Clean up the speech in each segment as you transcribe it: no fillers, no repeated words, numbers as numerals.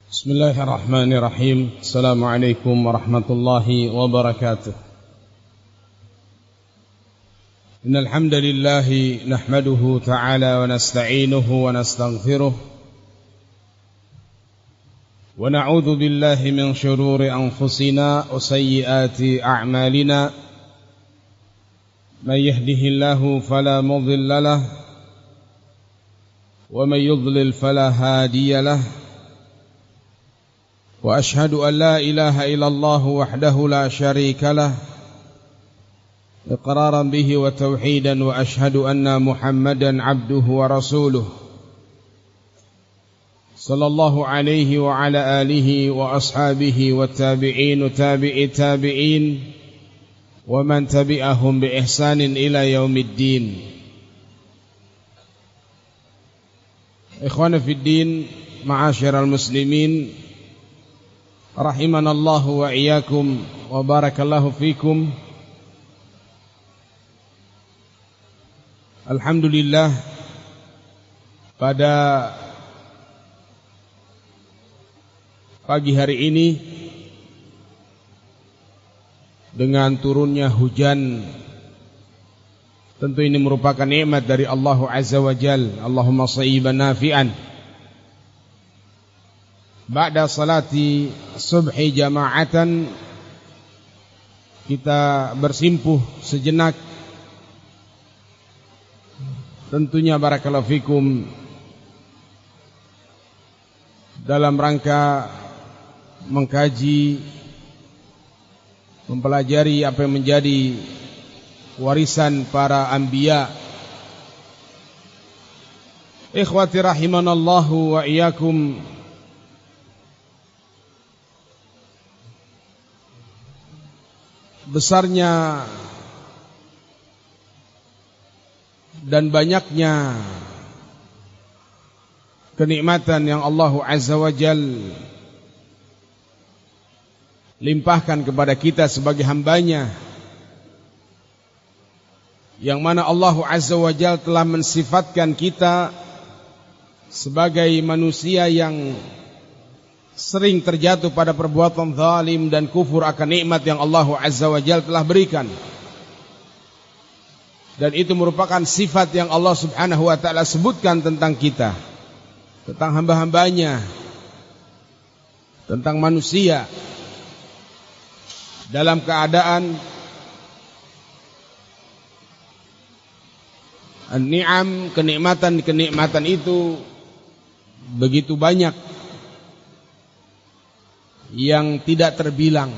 Bismillahirrahmanirrahim. Assalamualaikum warahmatullahi wabarakatuh. Innal hamdalillah nahmaduhu ta'ala wa nasta'inuhu wa nastaghfiruh wa na'udzu billahi min shururi anfusina wa sayyiati a'malina. Man yahdihillahu fala mudilla lahu wa man yudlil fala hadiya lahu. وأشهد أن لا إله إلا الله وحده لا شريك له إقرارا به وتوحيدا وأشهد أن محمدا عبده ورسوله صلى الله عليه وعلى آله وأصحابه والتابعين وتابع التابعين ومن تبعهم بإحسان إلى يوم الدين. إخوانا في الدين معاشر المسلمين rahimanallahu wa iyyakum wa barakallahu fikum. Alhamdulillah, pada pagi hari ini dengan turunnya hujan, tentu ini merupakan nikmat dari Allah Azza wa Jalla. Allahumma shayyiban nafi'an. Ba'da salati subhi jama'atan, kita bersimpuh sejenak, tentunya barakallahu fikum, dalam rangka mengkaji, mempelajari apa yang menjadi warisan para anbiya. Ikhwati rahimanallahu wa iyyakum, besarnya dan banyaknya kenikmatan yang Allah Azza wa Jalla limpahkan kepada kita sebagai hambanya, yang mana Allah Azza wa Jalla telah mensifatkan kita sebagai manusia yang sering terjatuh pada perbuatan zalim dan kufur akan nikmat yang Allah Azza wa Jalla telah berikan. Dan itu merupakan sifat yang Allah Subhanahu wa ta'ala sebutkan tentang kita, tentang hamba-hambanya, tentang manusia, dalam keadaan an-ni'am, kenikmatan itu begitu banyak yang tidak terbilang.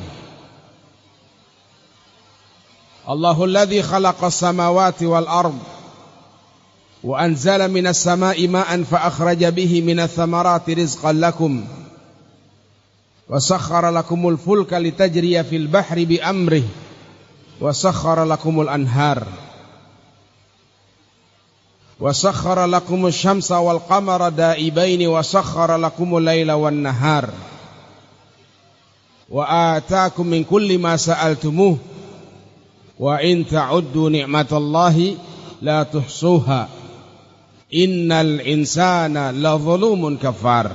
Allahul ladzi khalaqas samawati wal ard wa anzala minas samai ma'an fa akhraja bihi minats thamarati rizqan lakum wa sakhkhara lakumul fulka litajriya fil bahri bi amrihi wa sakhkhara lakumul anhar wa sakhkhara lakumus syamsa wal qamara da'ibaini wa sakhkhara lakumul laila wan nahar wa ataakum min kulli ma sa'altumuh wa in ta'uddu ni'matallahi la tuhsuha innal insana la zalumun kafar.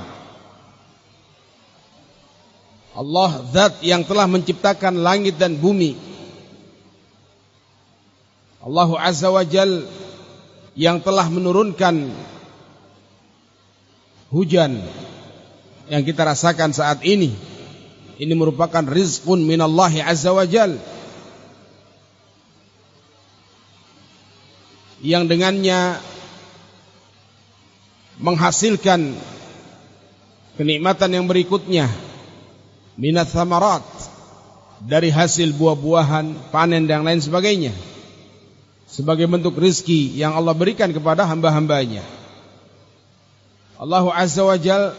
Allah zat yang telah menciptakan langit dan bumi, Allah Azza wa Jalla yang telah menurunkan hujan yang kita rasakan saat ini. Ini merupakan rizqun minallahi azza wa jal, yang dengannya menghasilkan kenikmatan yang berikutnya, minats thamarat, dari hasil buah-buahan, panen dan lain sebagainya, sebagai bentuk rizki yang Allah berikan kepada hamba-hambanya. Allah Azza wa Jal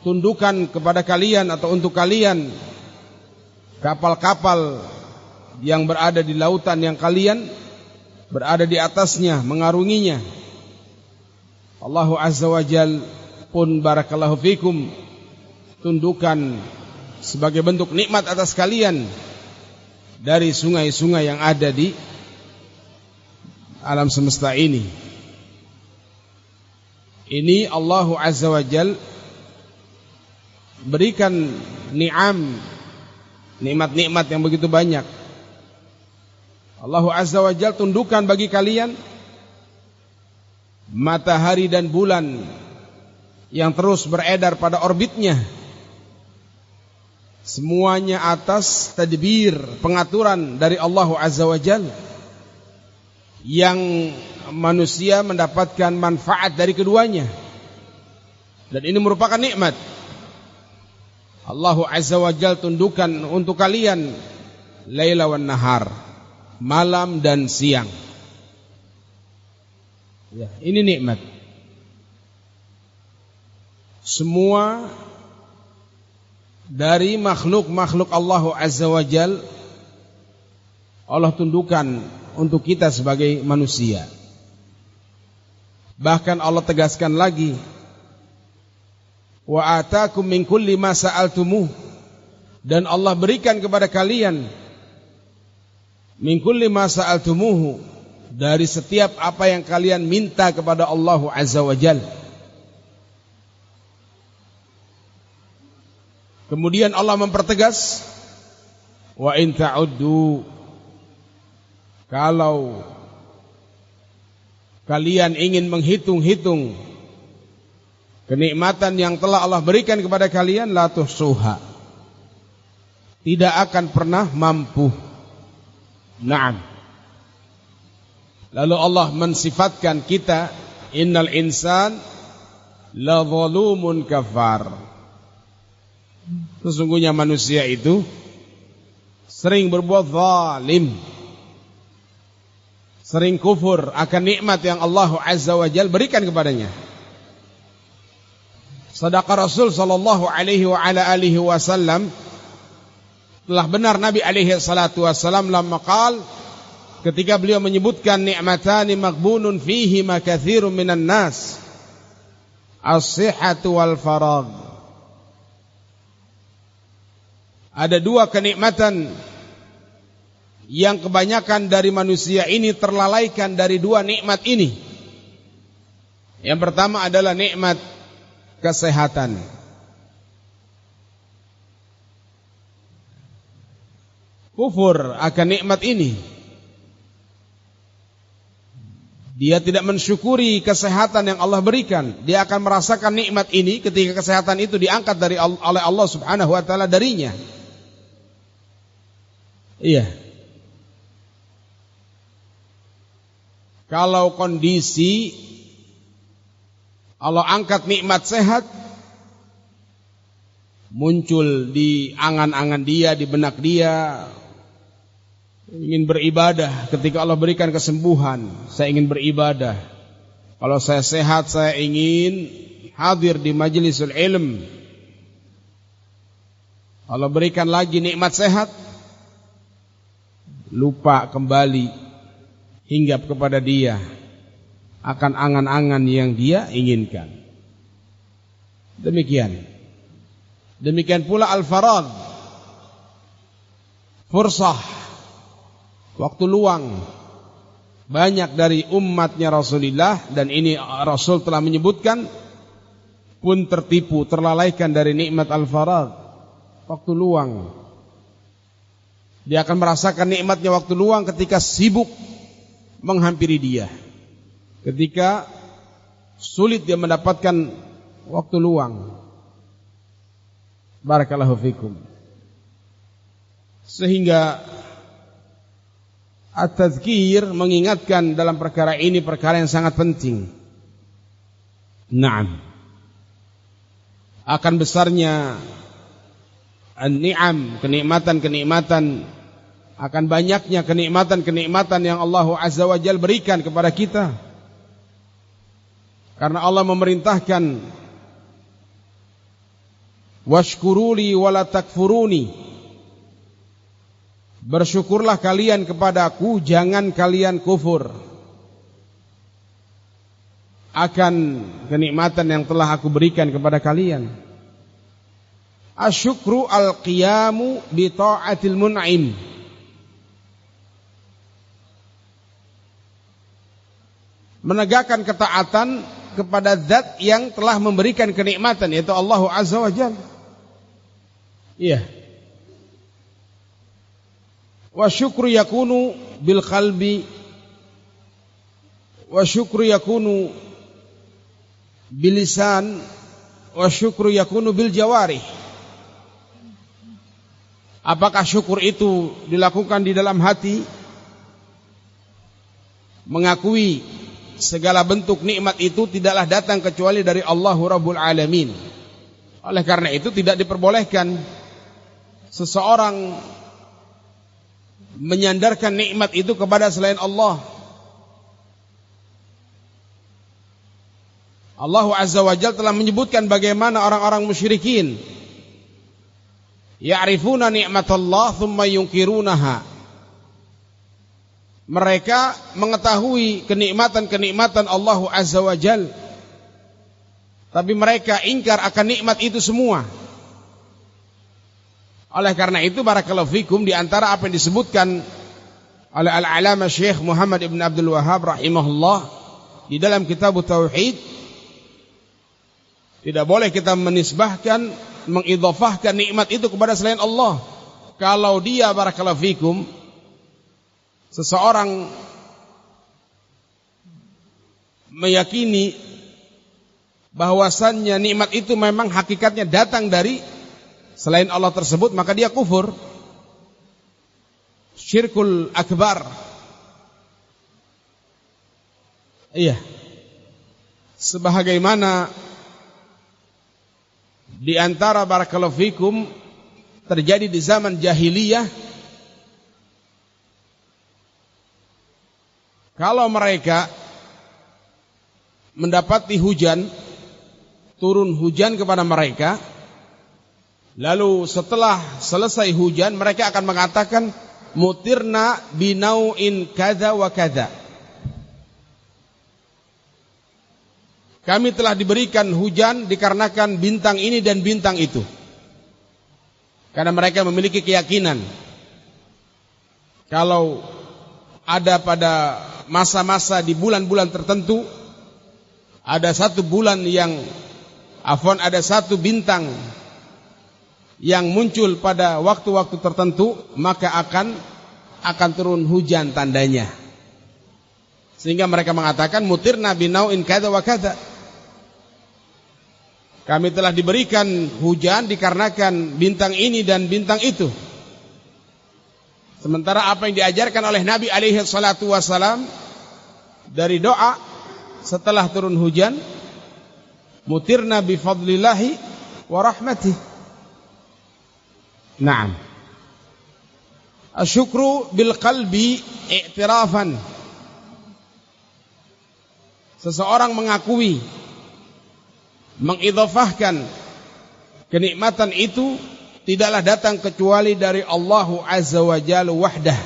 tundukkan kepada kalian atau untuk kalian kapal-kapal yang berada di lautan yang kalian berada di atasnya, mengarunginya. Allah Azza wa Jal pun barakallahu fikum tundukkan sebagai bentuk nikmat atas kalian dari sungai-sungai yang ada di alam semesta ini. Ini Allah Azza wa Jal berikan ni'am, nikmat-nikmat yang begitu banyak. Allah Azza wa Jalla tundukkan bagi kalian matahari dan bulan yang terus beredar pada orbitnya. Semuanya atas tadbir, pengaturan dari Allah Azza wa Jalla, yang manusia mendapatkan manfaat dari keduanya. Dan ini merupakan nikmat. Allah Azza wa Jalla tundukkan untuk kalian laila wan nahar, malam dan siang. Ya, ini nikmat. Semua dari makhluk-makhluk Allah Azza wa Jalla Allah tundukkan untuk kita sebagai manusia. Bahkan Allah tegaskan lagi, wa ataakum min kulli ma sa'altumuh, dan Allah berikan kepada kalian min kulli ma sa'altumuhu, dari setiap apa yang kalian minta kepada Allah Azza wa Jalla. Kemudian Allah mempertegas, wa in ta'uddu, kalau kalian ingin menghitung-hitung kenikmatan yang telah Allah berikan kepada kalian, la tuhsuha, tidak akan pernah mampu. Naam. Lalu Allah mensifatkan kita, innal insan la zalumun kafar. Sesungguhnya manusia itu sering berbuat zalim, sering kufur akan nikmat yang Allah Azza wa Jalla berikan kepadanya. Sadaqah Rasul sallallahu alaihi wa ala alihi wasallam, telah benar Nabi alaihi salatu wasallam lamma qala, ketika beliau menyebutkan nikmatani maghbunun fihi ma katsirun minan nas, as-sihhatu wal faragh. Ada dua kenikmatan yang kebanyakan dari manusia ini terlalaikan dari dua nikmat ini. Yang pertama adalah nikmat kesehatan. Kufur akan nikmat ini. Dia tidak mensyukuri kesehatan yang Allah berikan. Dia akan merasakan nikmat ini ketika kesehatan itu diangkat oleh Allah Subhanahu wa taala darinya. Iya. Kalau kondisi Allah angkat nikmat sehat, muncul di angan-angan dia, di benak dia, ingin beribadah. Ketika Allah berikan kesembuhan, saya ingin beribadah. Kalau saya sehat, saya ingin hadir di majlisul ilm. Allah berikan lagi nikmat sehat, lupa kembali, hinggap kepada dia akan angan-angan yang dia inginkan. Demikian pula al-farad, fursah, waktu luang. Banyak dari umatnya Rasulullah, dan ini Rasul telah menyebutkan, pun tertipu, terlalaikan dari nikmat al-farad, waktu luang. Dia akan merasakan nikmatnya waktu luang ketika sibuk menghampiri dia, ketika sulit dia mendapatkan waktu luang. Barakallahu fikum. Sehingga at-tadzkir mengingatkan dalam perkara ini, perkara yang sangat penting. Naam. Akan besarnya an-ni'am, kenikmatan-kenikmatan, akan banyaknya kenikmatan-kenikmatan yang Allah Azza wa Jalla berikan kepada kita. Karena Allah memerintahkan, washkuruli wala takfuruni, bersyukurlah kalian kepadaku, jangan kalian kufur akan kenikmatan yang telah aku berikan kepada kalian. Asyukru al-qiyamu bi ta'atil mun'im, menegakkan ketaatan kepada zat yang telah memberikan kenikmatan, yaitu Allah Azza wa Jalla. Iya. Wa syukru yakunu bil qalbi wa syukru yakunu bil lisan wa syukru yakunu bil jawarih. Apakah syukur itu dilakukan di dalam hati, mengakui segala bentuk nikmat itu tidaklah datang kecuali dari Allah Rabbul Alamin. Oleh karena itu tidak diperbolehkan seseorang menyandarkan nikmat itu kepada selain Allah. Allah Azza wa Jalla telah menyebutkan bagaimana orang-orang musyrikin ya'rifuna ni'matallah thumma yunkirunaha. Mereka mengetahui kenikmatan-kenikmatan Allah Azza wa Jalla, tapi mereka ingkar akan nikmat itu semua. Oleh karena itu barakallahu fikum, di antara apa yang disebutkan oleh Al-Alama Syekh Muhammad ibn Abdul Wahhab rahimahullah di dalam kitab Tauhid, tidak boleh kita menisbahkan, mengidhafahkan nikmat itu kepada selain Allah. Kalau dia barakallahu fikum, seseorang meyakini bahwasannya nikmat itu memang hakikatnya datang dari selain Allah tersebut, maka dia kufur, syirkul akbar. Iya. Sebagaimana di antara barakallahu fikum terjadi di zaman jahiliyah, kalau mereka mendapati hujan, turun hujan kepada mereka, lalu setelah selesai hujan mereka akan mengatakan mutirna binau'in kadza wa kadza. Kami telah diberikan hujan dikarenakan bintang ini dan bintang itu. Karena mereka memiliki keyakinan kalau ada pada masa-masa di bulan-bulan tertentu, ada satu bulan yang ada satu bintang yang muncul pada waktu-waktu tertentu, maka akan turun hujan tandanya. Sehingga mereka mengatakan mutirna binau'in kadza wa kadza. Kami telah diberikan hujan dikarenakan bintang ini dan bintang itu. Sementara apa yang diajarkan oleh Nabi alaihi salatu wasalam dari doa setelah turun hujan, mutirna bi fadlillahi wa rahmatih. Naam. Asyukru bil qalbi i'tirafan. Seseorang mengakui, mengidhafahkan kenikmatan itu tidaklah datang kecuali dari Allah Azza wa Jalla wahdah.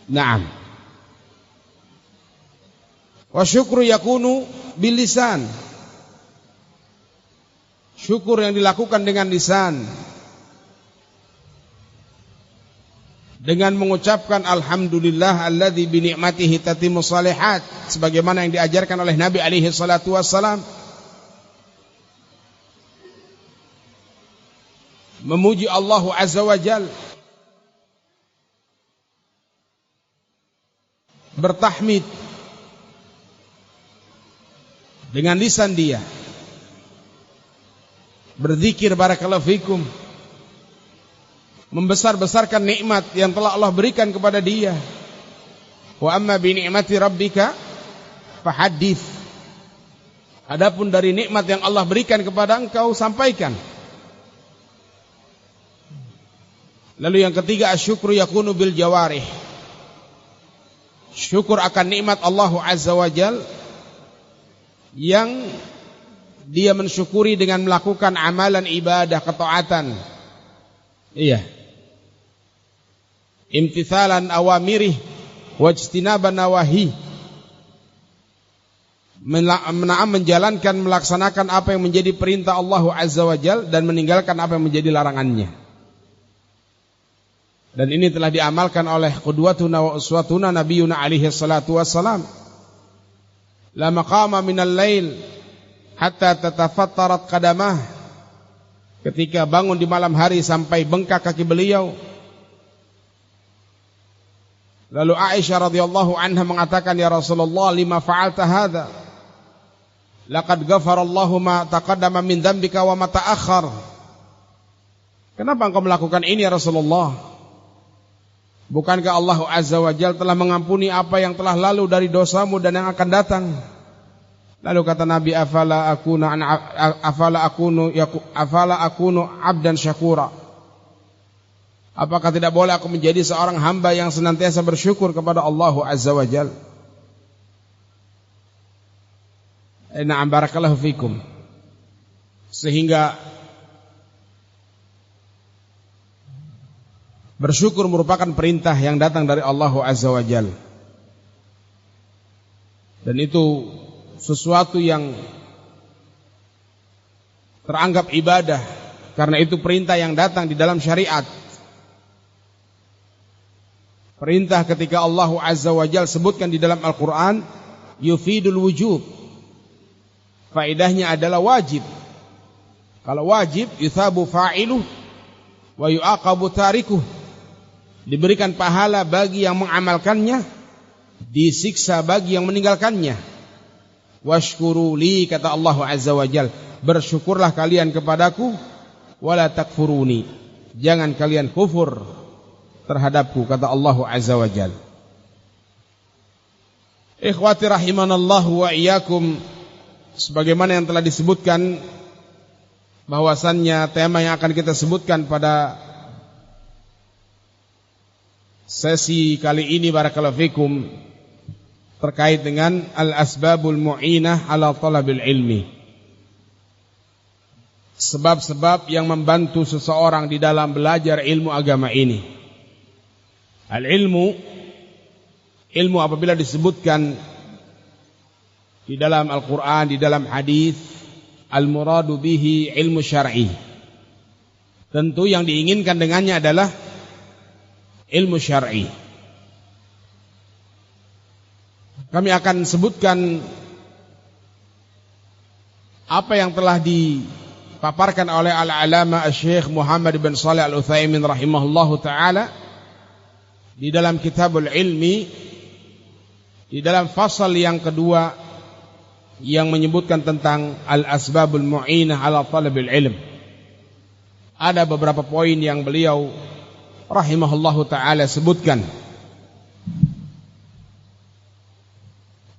Naam. Wa syukru yakunu bil lisan. Syukur yang dilakukan dengan lisan, dengan mengucapkan alhamdulillah alladzi bi ni'matihi tatimmu shalihat, sebagaimana yang diajarkan oleh Nabi alaihi salatu wassalam. Memuji Allah Azza wa Jalla, bertahmid dengan lisan dia, berzikir barakallahu fikum, membesar-besarkan nikmat yang telah Allah berikan kepada dia. Wa amma bi ni'mati rabbika fahaddits. Adapun dari nikmat yang Allah berikan kepada engkau, sampaikan. Lalu yang ketiga, asyukru yakunu bil jawarih. Syukur akan nikmat Allah Azza wa Jalla yang dia mensyukuri dengan melakukan amalan ibadah, ketaatan. Iya. Imtithalan awamirih wajtinaban nawahi. Menjalankan, melaksanakan apa yang menjadi perintah Allah Azza wa Jalla dan meninggalkan apa yang menjadi larangannya. Dan ini telah diamalkan oleh qudwatuna wa uswatuna nabiyuna alaihi salatu wassalam. La maqama minal lail hatta tatafattarat qadamah ketika bangun di malam hari sampai bengkak kaki beliau. Lalu Aisyah radhiyallahu anha mengatakan, "Ya Rasulullah, lima fa'alta hadza? Laqad ghafarallahu ma taqaddama min dzambika wa ma ta'akhkhar." Kenapa engkau melakukan ini ya Rasulullah? Bukankah Allah Azza wa Jalla telah mengampuni apa yang telah lalu dari dosamu dan yang akan datang? Lalu kata Nabi, afala akunu abdan syakura. Apakah tidak boleh aku menjadi seorang hamba yang senantiasa bersyukur kepada Allah Azza wa Jalla? Na'am, barakallahu fikum. Sehingga bersyukur merupakan perintah yang datang dari Allah Azza wa Jalla. Dan itu sesuatu yang teranggap ibadah, karena itu perintah yang datang di dalam syariat. Perintah ketika Allah Azza wa Jalla sebutkan di dalam Al-Quran, yufidul wujub, faedahnya adalah wajib. Kalau wajib, yuthabu fa'iluh wa yu'aqabu tarikuh, diberikan pahala bagi yang mengamalkannya, disiksa bagi yang meninggalkannya. Washkuru li, kata Allah Azza wa Jal, bersyukurlah kalian kepadaku, wala takfuruni, jangan kalian kufur terhadapku, kata Allah Azza wa Jal. Ikhwati rahimanallahu wa iyyakum, sebagaimana yang telah disebutkan, bahwasannya tema yang akan kita sebutkan pada sesi kali ini barakallahu fikum terkait dengan al-asbabul mu'inah ala talabil ilmi, sebab-sebab yang membantu seseorang di dalam belajar ilmu agama ini. Al-ilmu, ilmu apabila disebutkan di dalam Al-Quran, di dalam hadis, al-muradu bihi ilmu syar'i, tentu yang diinginkan dengannya adalah ilmu syar'i. Kami akan sebutkan apa yang telah dipaparkan oleh al-alama Syekh Muhammad bin Shalih Al-Utsaimin rahimahullahu taala di dalam Kitabul Ilmi, di dalam fasal yang kedua yang menyebutkan tentang al-asbabul mu'inah ala talabil ilm. Ada beberapa poin yang beliau rahimahullahu taala sebutkan.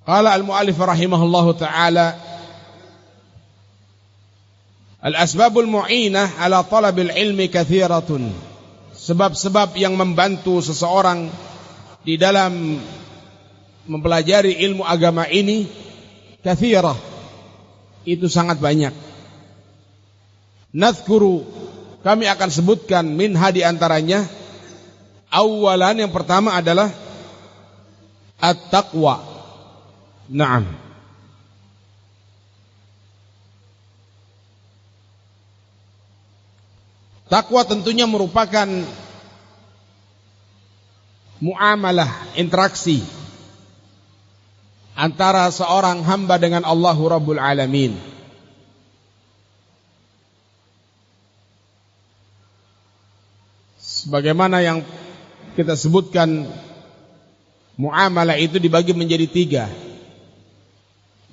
Qala al-mu'allif rahimahullahu ta'ala, al-asbabul mu'inah ala talabil ilmi kathiratun. Sebab-sebab yang membantu seseorang di dalam mempelajari ilmu agama ini kathirah, itu sangat banyak. Nadhkuru, kami akan sebutkan minha di antaranya. Awalan, yang pertama adalah at-taqwa. Naam. Takwa tentunya merupakan muamalah, interaksi antara seorang hamba dengan Allah Rabbul Alamin. Sebagaimana yang kita sebutkan, muamalah itu dibagi menjadi tiga.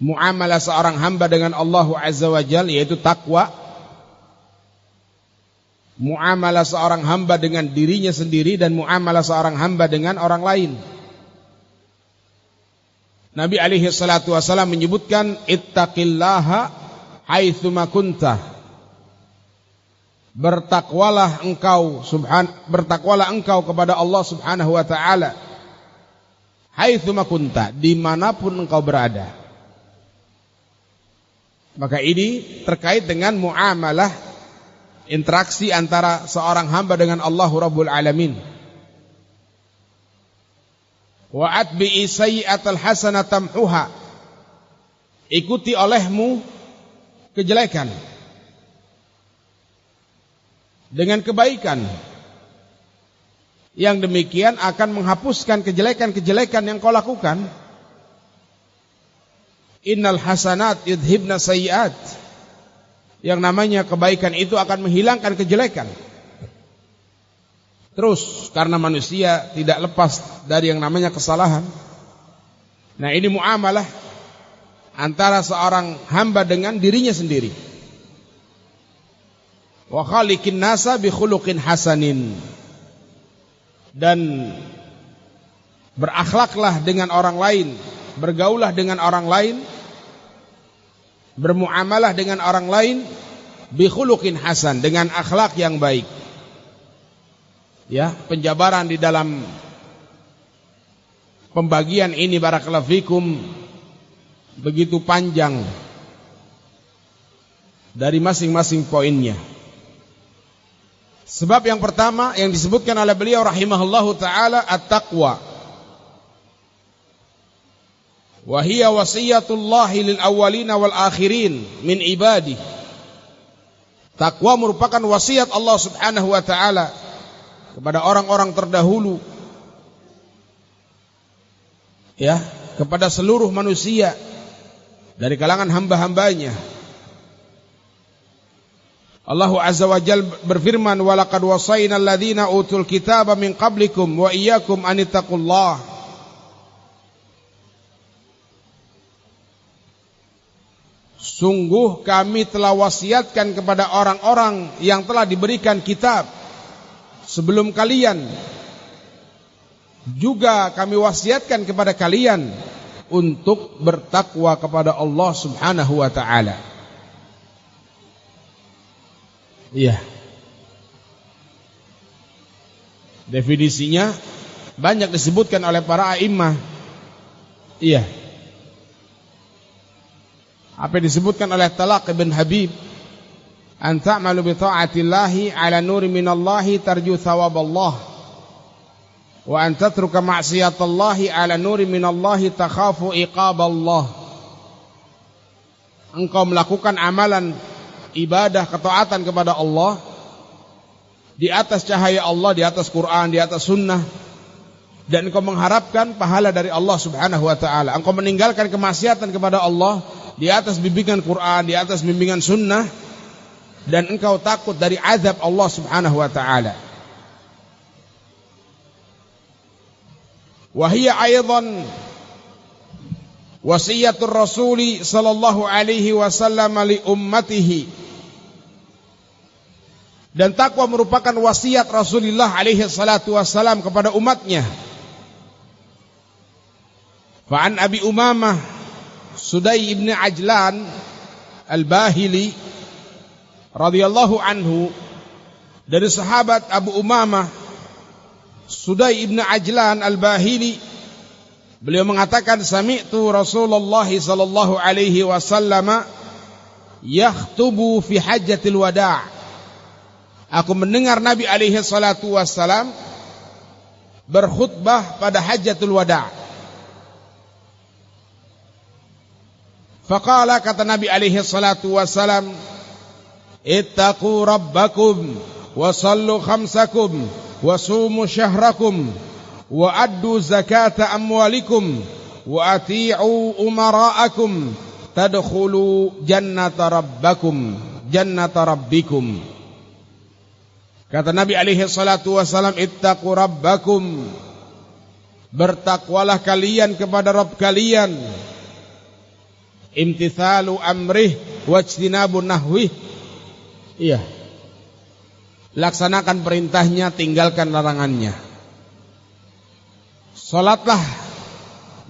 Muamalah seorang hamba dengan Allah Azza wa Jalla, yaitu takwa. Muamalah seorang hamba dengan dirinya sendiri, dan muamalah seorang hamba dengan orang lain. Nabi alaihi salatu wasallam menyebutkan, ittaqillaha haitsuma kunta. Bertakwalah engkau kepada Allah Subhanahu wa taala haitsuma kunta, dimanapun engkau berada. Maka ini terkait dengan muamalah, interaksi antara seorang hamba dengan Allah Rabbul Alamin. Wa atbi'i sayyi'atal hasanah tamhuha, ikuti olehmu kejelekan dengan kebaikan. Yang demikian akan menghapuskan kejelekan-kejelekan yang kau lakukan. Innal hasanat yudhibna sayyi'at, yang namanya kebaikan itu akan menghilangkan kejelekan. Terus karena manusia tidak lepas dari yang namanya kesalahan. Nah, ini muamalah antara seorang hamba dengan dirinya sendiri. Wa khaliqin nasa bi khuluqin hasanin. Dan berakhlaklah dengan orang lain, bergaulah dengan orang lain, bermuamalah dengan orang lain bi khuluqin hasan, dengan akhlak yang baik. Ya, penjabaran di dalam pembagian ini barakallahu fikum begitu panjang dari masing-masing poinnya. Sebab yang pertama yang disebutkan oleh beliau rahimahullahu taala at-taqwa. Wa hiya wasiyatullahi lil awwalina wal akhirin min ibadi. Takwa merupakan wasiat Allah Subhanahu wa taala kepada orang-orang terdahulu, ya, kepada seluruh manusia dari kalangan hamba-hambanya. Allah Azza wa Jalla berfirman, wa laqad wasayna alladhina utul kitaba min qablikum wa iyyakum anittaqullah. Sungguh kami telah wasiatkan kepada orang-orang yang telah diberikan kitab sebelum kalian, juga kami wasiatkan kepada kalian untuk bertakwa kepada Allah Subhanahu wa taala. Iya. Definisinya banyak disebutkan oleh para a'immah. Iya. Apa yang disebutkan oleh Talaq bin Habib, an ta'malu bi ta'atillahi ala nuri minallahi tarju thawaballah, wa an tatruka ma'siyatallahi ala nuri minallahi takhafu iqaballah. Engkau melakukan amalan ibadah ketaatan kepada Allah di atas cahaya Allah, di atas Quran, di atas sunnah, dan engkau mengharapkan pahala dari Allah Subhanahu wa taala. Engkau meninggalkan kemaksiatan kepada Allah di atas bimbingan Quran, di atas bimbingan sunnah, dan engkau takut dari azab Allah Subhanahu wa taala. Wa hiya aidan wasiyatur Rasul sallallahu alaihi wasallam li ummatihi. Dan takwa merupakan wasiat Rasulullah alaihi salatu wasallam kepada umatnya. Fa'an Abi Umamah Sudai ibn Ajlan al-Bahili radhiyallahu anhu, dari sahabat Abu Umamah Sudai ibn Ajlan al-Bahili, beliau mengatakan, sami'tu Rasulullah sallallahu alaihi wasallam yakhtubu fi hajjatil wada'. Aku mendengar Nabi alaihi salatu wassalam berkhutbah pada hajjatul wada'. Faqala, kata Nabi alaihi salatu wassalam, ittaqu rabbakum wa sallu khamsakum wa sumu syahrakum wa addu zakata amwalikum wa ati'u umara'akum tadkhulu jannata rabbikum. Kata Nabi alaihi salatu wasallam, ittaqu rabbakum, bertakwalah kalian kepada Rabb kalian, imtithalu amrih wajtinabu nahwih. Iya, laksanakan perintahnya, tinggalkan larangannya. Salatlah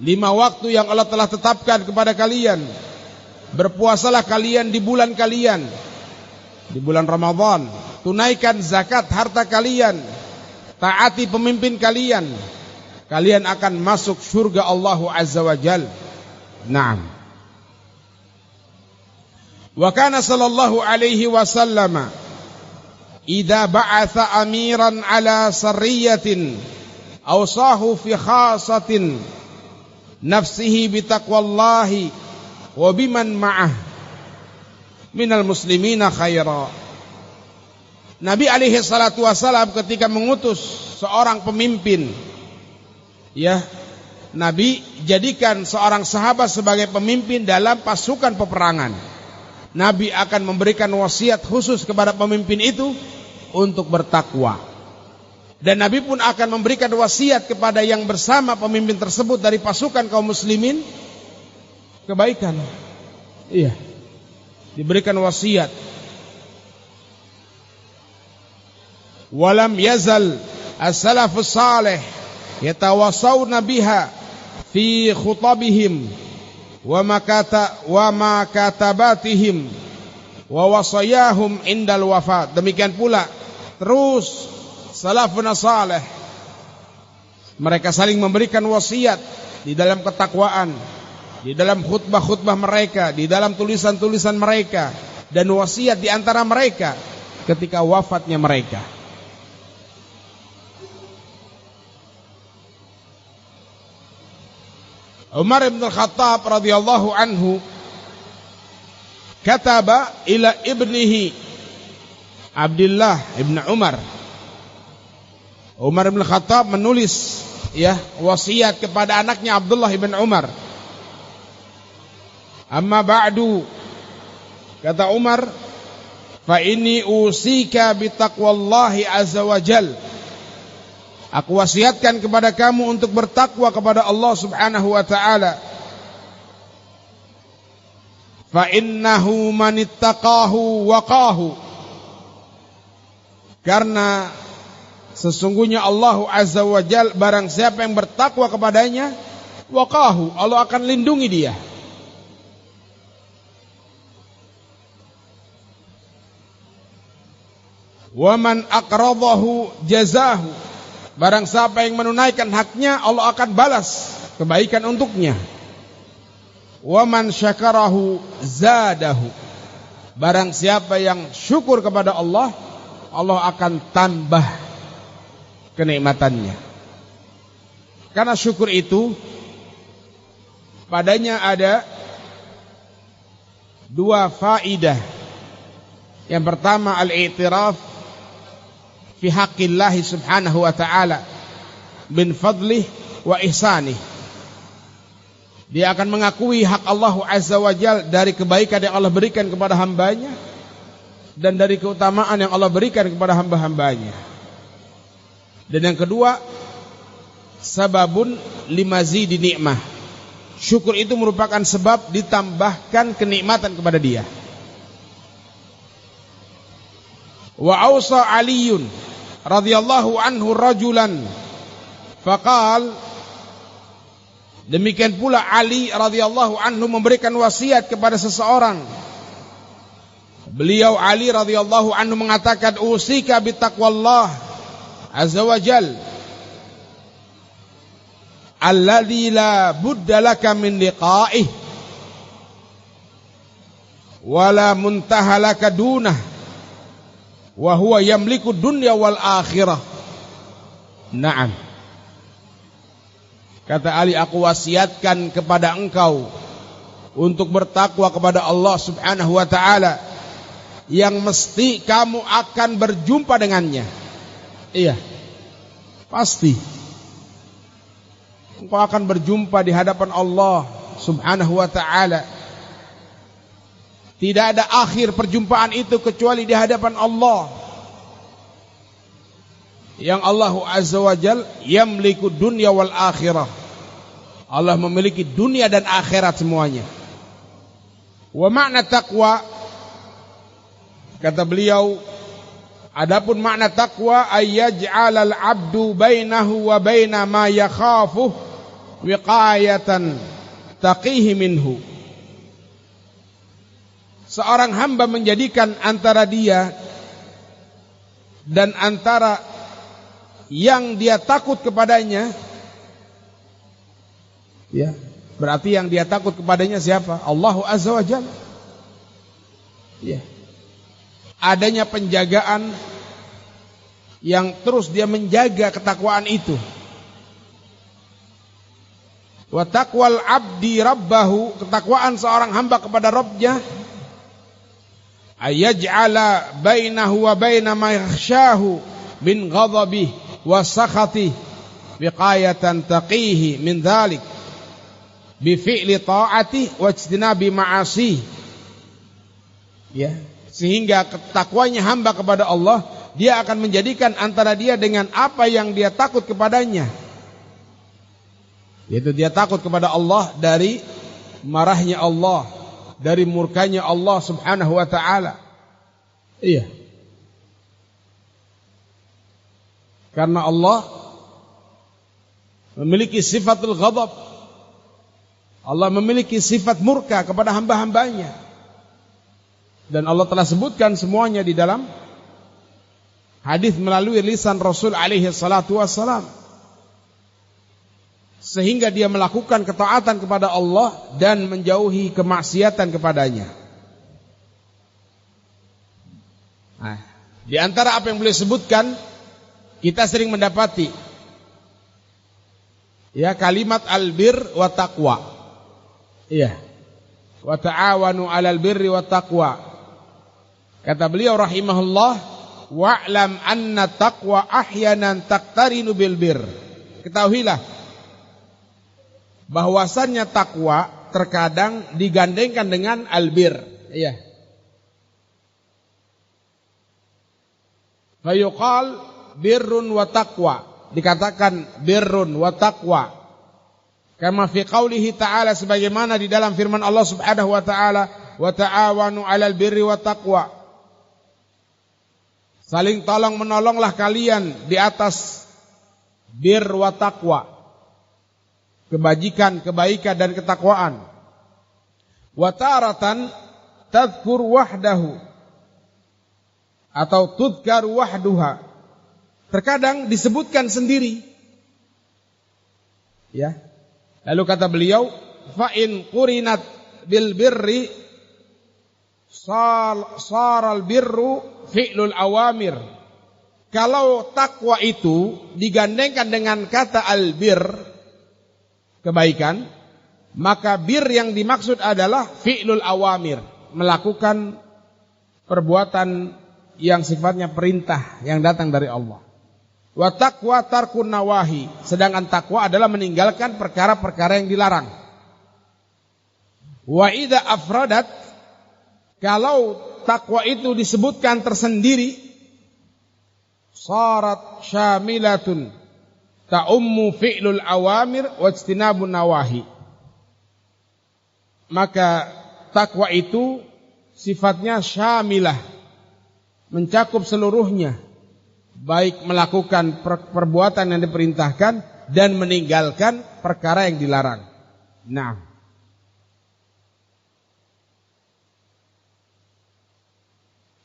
5 waktu yang Allah telah tetapkan kepada kalian. Berpuasalah kalian di bulan kalian, di bulan Ramadan. Tunaikan zakat harta kalian, taati pemimpin kalian, kalian akan masuk surga Allah Azza wa Jalla. Naam. Wa kana sallallahu alaihi wasallam idza ba'atha amiran ala sarriyatin awsahu fi khasatin nafsihi bi taqwallahi wa biman ma'ah minal muslimina khaira. Nabi alaihi salatu wasallam ketika mengutus seorang pemimpin, ya, Nabi jadikan seorang sahabat sebagai pemimpin dalam pasukan peperangan. Nabi akan memberikan wasiat khusus kepada pemimpin itu untuk bertakwa. Dan Nabi pun akan memberikan wasiat kepada yang bersama pemimpin tersebut dari pasukan kaum muslimin kebaikan. Iya. Diberikan wasiat. Walam yazal as-salafus salih yatawasawna biha fi khutabihim wa makatabatihim wa wasayahum indal wafat. Demikian pula terus salafun salih, mereka saling memberikan wasiat di dalam ketakwaan, di dalam khutbah-khutbah mereka, di dalam tulisan-tulisan mereka, dan wasiat di antara mereka ketika wafatnya mereka. Umar bin Khattab radhiyallahu anhu kataba ila ibnihi Abdullah ibn Umar. Umar bin Khattab menulis wasiat kepada anaknya Abdullah ibn Umar. Amma ba'du, kata Umar, fa inni usika bitaqwallahi azza wa jal. Aku wasiatkan kepada kamu untuk bertakwa kepada Allah subhanahu wa ta'ala. Fa innahu manittaqahu waqahu. Karena sesungguhnya Allah azza wa jal, barang siapa yang bertakwa kepadanya, waqahu, Allah akan lindungi dia. Wa man aqradahu jazahu. Barang siapa yang menunaikan haknya, Allah akan balas kebaikan untuknya. Wa man syakarahu zadahu. Barang siapa yang syukur kepada Allah, Allah akan tambah kenikmatannya. Karena syukur itu padanya ada dua faidah. Yang pertama, al-i'tiraf fi haqqillahi subhanahu wa ta'ala min fadlih wa ihsanih. Dia akan mengakui hak Allah azza wa jal dari kebaikan yang Allah berikan kepada hambanya dan dari keutamaan yang Allah berikan kepada hamba-hambanya. Dan yang kedua, sababun limazidi ni'mah. Syukur itu merupakan sebab ditambahkan kenikmatan kepada dia. Wa awsa Aliyun radhiyallahu anhu rajulan faqal. Demikian pula Ali radhiyallahu anhu memberikan wasiat kepada seseorang. Beliau Ali radhiyallahu anhu mengatakan, usika bitaqwallah azza wa jal alladzi la budda laka min liqa'ih wala muntaha laka dunah wa huwa yamliku dunya wal akhirah. Naam. Kata Ali, aku wasiatkan kepada engkau untuk bertakwa kepada Allah subhanahu wa ta'ala yang mesti kamu akan berjumpa dengannya. Iya, pasti engkau akan berjumpa di hadapan Allah subhanahu wa ta'ala. Tidak ada akhir perjumpaan itu kecuali di hadapan Allah, yang Allah azza wa jal yamliku dunya wal akhirah. Allah memiliki dunia dan akhirat semuanya. Wa makna taqwa, kata beliau, adapun makna taqwa ayyaj'alal 'abdu bainahu wa baina ma yakhafuh wiqayatan taqihi minhu. Seorang hamba menjadikan antara dia dan antara yang dia takut kepadanya, ya, berarti yang dia takut kepadanya siapa? Allah azza wa jalla. Ya. Adanya penjagaan yang terus dia menjaga ketakwaan itu. Wa taqwal abdi rabbahu, ketakwaan seorang hamba kepada Rabbnya, ayaj'ala bainahu wa baina ma yakhshahu min ghadabihi wa sakhatihi wiqayatan taqihi min dhalik bi fi'li ta'ati wa ijtinabi ma'asi. Ya, sehingga takwanya hamba kepada Allah, dia akan menjadikan antara dia dengan apa yang dia takut kepadanya, yaitu dia takut kepada Allah dari marahnya Allah, dari murkanya Allah subhanahu wa ta'ala. Iya. Karena Allah memiliki sifatul ghadab. Allah memiliki sifat murka kepada hamba-hambanya. Dan Allah telah sebutkan semuanya di dalam hadis melalui lisan Rasul alaihi salatu wassalam. Sehingga dia melakukan ketaatan kepada Allah dan menjauhi kemaksiatan kepadanya. Nah, di antara apa yang beliau sebutkan, kita sering mendapati ya kalimat albir wa taqwa. Iya. Wa ta'awanu 'alal birri wa taqwa. Kata beliau rahimahullah, wa'lam anna taqwa ahyanan taqtarinu bil bir. Ketahuilah bahwasannya takwa terkadang digandengkan dengan albir. Iya. Fayuqal birrun wa taqwa. Dikatakan birrun wa taqwa. Kama fi qaulihi ta'ala, sebagaimana di dalam firman Allah subhanahu wa ta'ala, wa ta'awanu 'alal birri wa taqwa. Saling tolong menolonglah kalian di atas bir wa taqwa, kebajikan, kebaikan dan ketakwaan. Wa taratan tadhkur wahdahu atau tudhkar wahduha. Terkadang disebutkan sendiri. Ya. Lalu kata beliau, fa in qurinat bil birri saral birru fi'lul awamir. Kalau takwa itu digandengkan dengan kata albir, kebaikan, maka bir yang dimaksud adalah fi'lul awamir, melakukan perbuatan yang sifatnya perintah yang datang dari Allah. Wa taqwa tarkun nawahi, sedangkan takwa adalah meninggalkan perkara-perkara yang dilarang. Wa idza afradat, kalau takwa itu disebutkan tersendiri, sarat syamilatun ta'ummu fi'lul awamir wajtinabun nawahi. Maka takwa itu sifatnya syamilah, mencakup seluruhnya, baik melakukan perbuatan yang diperintahkan dan meninggalkan perkara yang dilarang. Nah,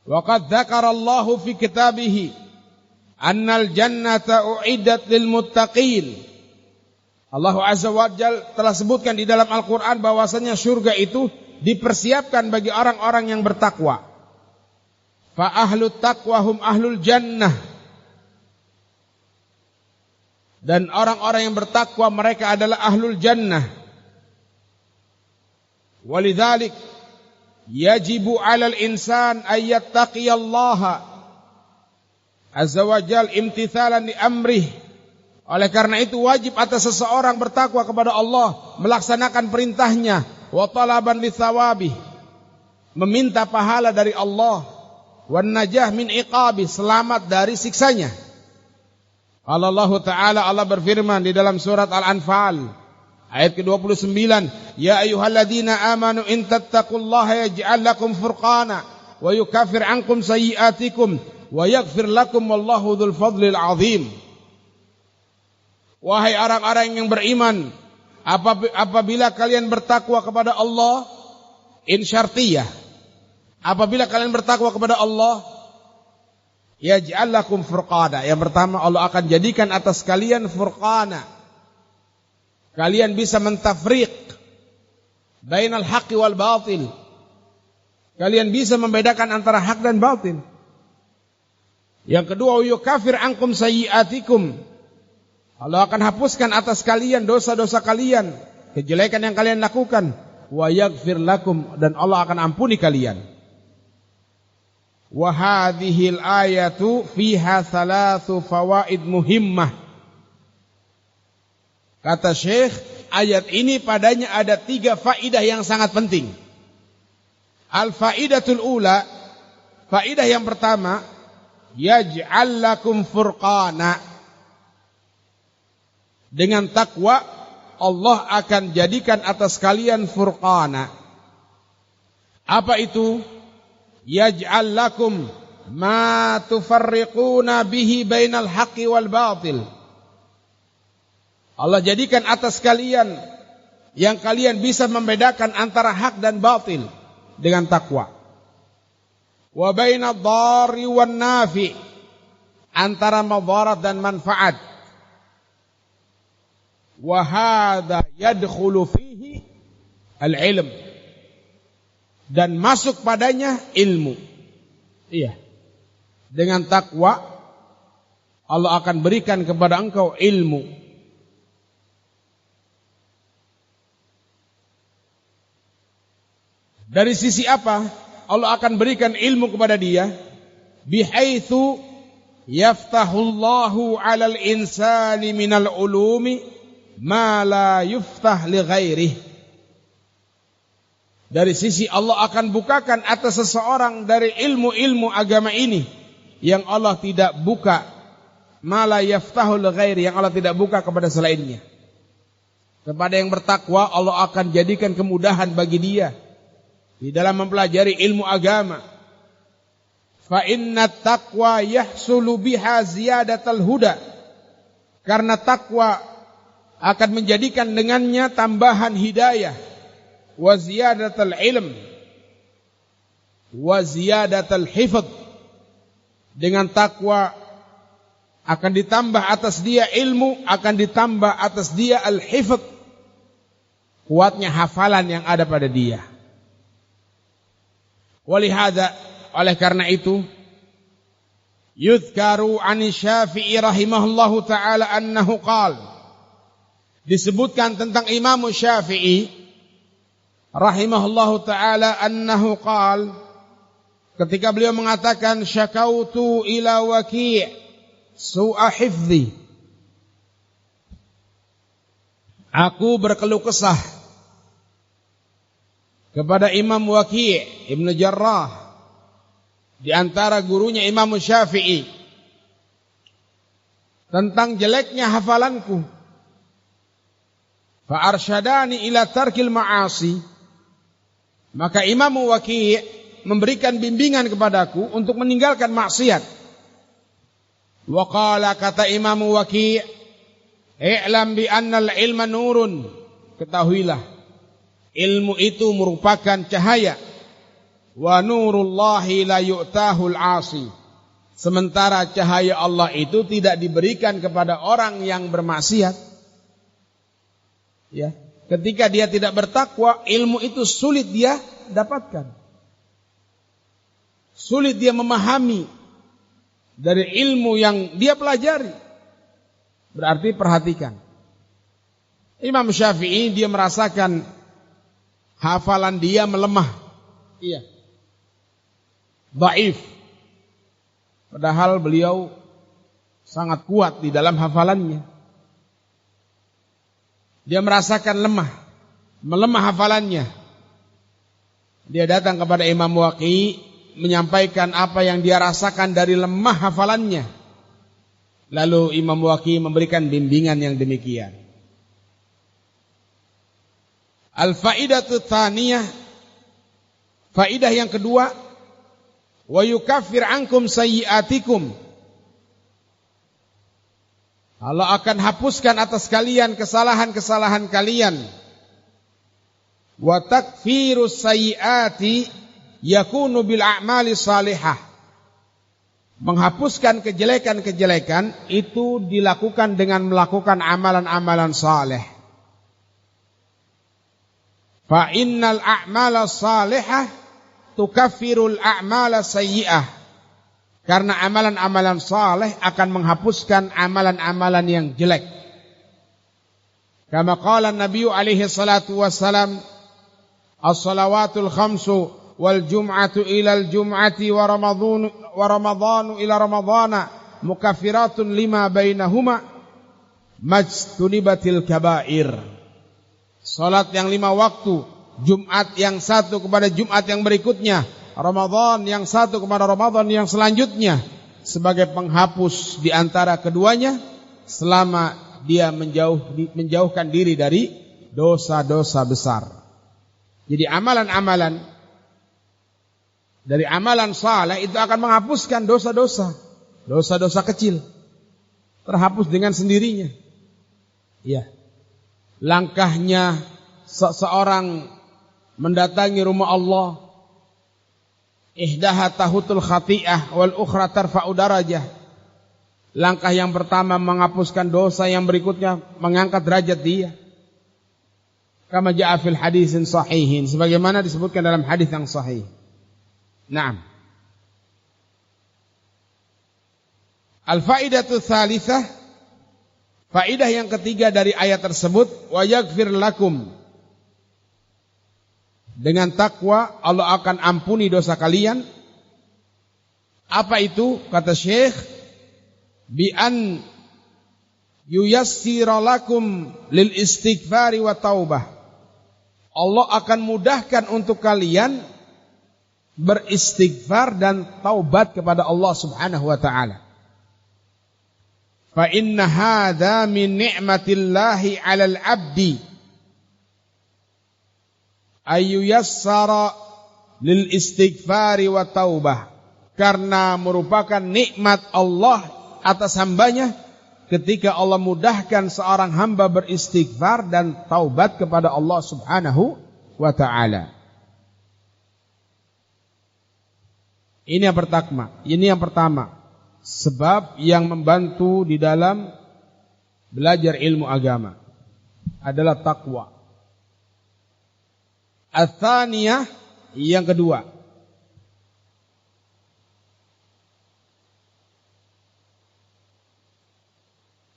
waqad dzakarallahu fi kitabihi annal jannata u'iddat lil muttaqin. Allah Azza wa Jalla telah sebutkan di dalam Al-Qur'an bahwasanya surga itu dipersiapkan bagi orang-orang yang bertakwa. Fa ahlut taqwa hum ahlul jannah. Dan orang-orang yang bertakwa mereka adalah ahlul jannah. Walidzalik yajibu 'alal insan ay yattaqiyallaha azza wa jalla imtithalan li amrih. Oleh karena itu wajib atas seseorang bertakwa kepada Allah, melaksanakan perintahnya, wa talaban li thawabih, meminta pahala dari Allah, wan najah min iqabi, selamat dari siksanya. Allah Ta'ala, Allah berfirman di dalam surat Al-Anfal ayat ke-29, ya ayyuhalladzina amanu in tattaqullaha yaj'al lakum furqana wa yukaffir ankum sayyi'atikum wa yaghfir lakum wallahu dzul fadlil azim. Wahai orang-orang yang beriman, apabila kalian bertakwa kepada Allah, in syartiyah, apabila kalian bertakwa kepada Allah, yaj'al lakum furqana. Yang pertama, Allah akan jadikan atas kalian furqana. Kalian bisa mentafriq bainal haqqi wal batil. Kalian bisa membedakan antara hak dan batil. Yang kedua, yukafir ankum sayyi'atikum. Allah akan hapuskan atas kalian dosa-dosa kalian, kejelekan yang kalian lakukan. Wa yaghfir lakum, dan Allah akan ampuni kalian. Wa hadhil ayatu fiha thalathu fawaid muhimmah. Kata Syekh, ayat ini padanya ada 3 faidah yang sangat penting. Al-faidatul ula, faidah yang pertama, yaj'al lakum furqana. Dengan takwa Allah akan jadikan atas kalian furqana. Apa itu? Yaj'al lakum ma tufarriquna bihi bainal haqqi wal batil. Allah jadikan atas kalian yang kalian bisa membedakan antara hak dan batil dengan takwa. Wa bainad dharri wan nafi, antara madarat dan manfaat. Wa hadha yadkhulu fihi al-ilm, dan masuk padanya ilmu. Iya. Dengan takwa Allah akan berikan kepada engkau ilmu. Dari sisi apa Allah akan berikan ilmu kepada dia? Bihaitsu yaftahullahu 'alal insani minal ulumi ma la yuftah li ghairihi. Dari sisi Allah akan bukakan atas seseorang dari ilmu-ilmu agama ini yang Allah tidak buka, ma la yaftahu li ghairihi, yang Allah tidak buka kepada selainnya. Kepada yang bertakwa Allah akan jadikan kemudahan bagi dia di dalam mempelajari ilmu agama. Fa inna taqwa yahsulu biha ziyadatal huda. Karena takwa akan menjadikan dengannya tambahan hidayah, wa ziyadatal ilm, wa ziyadatal hifdz. Dengan takwa akan ditambah atas dia ilmu, akan ditambah atas dia al-hifdz, kuatnya hafalan yang ada pada dia. Walihada, oleh karena itu, yuzkaru an Syafi'i rahimahullahu ta'ala annahu qala, disebutkan tentang Imam Syafi'i rahimahullahu ta'ala annahu qala, ketika beliau mengatakan syakautu ila Waki' su'a hifdhi, aku berkeluh kesah kepada Imam Waki' Ibn Jarrah, di antara gurunya Imam Syafi'i, tentang jeleknya hafalanku. Fa arsyadani ila tarkil ma'asi, maka Imam Waki' memberikan bimbingan kepadaku untuk meninggalkan maksiat. Wa qala, kata Imam Waki', i'lam bi annal ilma nurun, ketahuilah ilmu itu merupakan cahaya. Wa nurullahi la yu'tahul 'asi, sementara cahaya Allah itu tidak diberikan kepada orang yang bermaksiat. Ya, ketika dia tidak bertakwa, ilmu itu sulit dia dapatkan. Sulit dia memahami dari ilmu yang dia pelajari. Berarti perhatikan, Imam Syafi'i dia merasakan hafalan dia melemah. Iya. Dhaif. Padahal beliau sangat kuat di dalam hafalannya. Dia merasakan melemah hafalannya. Dia datang kepada Imam Waki' menyampaikan apa yang dia rasakan dari lemah hafalannya. Lalu Imam Waki' memberikan bimbingan yang demikian. Al-faidatu tsaniyah, faidah yang kedua, wa yukaffir ankum sayyi'atikum, Allah akan hapuskan atas kalian kesalahan-kesalahan kalian. Wa takfirus sayyi'ati yakunu bil a'mali salihah, menghapuskan kejelekan-kejelekan itu dilakukan dengan melakukan amalan-amalan saleh. Fa innal a'mala salihah tukaffirul a'mala sayyi'ah, karena amalan-amalan saleh akan menghapuskan amalan-amalan yang jelek. Kama qala Nabi alaihi salatu wassalam, as-salawatul khamsu wal jum'atu ilal jum'ati wa ramadhanu ila ramadhana mukaffiratun lima bainahuma majtunibatil kabair. Salat yang 5 waktu Jumat yang satu kepada Jumat yang berikutnya, Ramadan yang satu kepada Ramadan yang selanjutnya, sebagai penghapus di antara keduanya selama dia menjauhkan diri dari dosa-dosa besar. Jadi amalan-amalan dari amalan saleh itu akan menghapuskan dosa-dosa, dosa-dosa kecil, terhapus dengan sendirinya. Ya. Langkahnya seseorang mendatangi rumah Allah, ihdaha tahutul khati'ah wal ukhra tarfa'u darajah. Langkah yang pertama menghapuskan dosa, yang berikutnya mengangkat derajat dia. Kama ja'a fil hadisin sahihin, sebagaimana disebutkan dalam hadis yang sahih. Naam. Al-faidatu tsalitsah, faidah yang ketiga dari ayat tersebut, wa yaghfir lakum. Dengan takwa Allah akan ampuni dosa kalian. Apa itu? Kata Syekh, bi an yuyassira lakum lil istighfari wa taubah. Allah akan mudahkan untuk kalian beristighfar dan taubat kepada Allah Subhanahu wa taala. Fa inna hadza min ni'matillahi 'alal 'abdi ayyuyassara lil istighfari wa taubah, karena merupakan nikmat Allah atas hambanya ketika Allah mudahkan seorang hamba beristighfar dan taubat kepada Allah Subhanahu wa taala. Ini yang pertama, sebab yang membantu di dalam belajar ilmu agama adalah takwa. Ats-tsaniyah, yang kedua,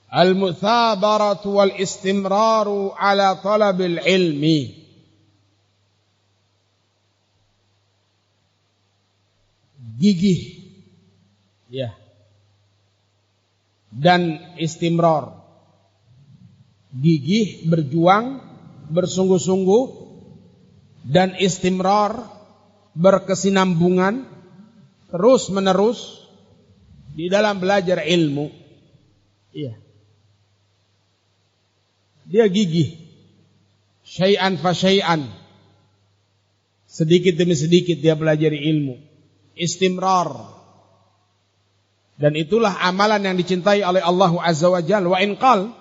al-mutsabaratu wal istimraru ala talabil ilmi. Gigih, ya, dan istimrar. Gigih, berjuang, bersungguh-sungguh, dan istimrar, berkesinambungan terus menerus di dalam belajar ilmu. Iya. Dia gigih, syai'an fa syai'an, sedikit demi sedikit dia belajar ilmu, istimrar. Dan itulah amalan yang dicintai oleh Allah Azza wa Jalla. Wa in qal,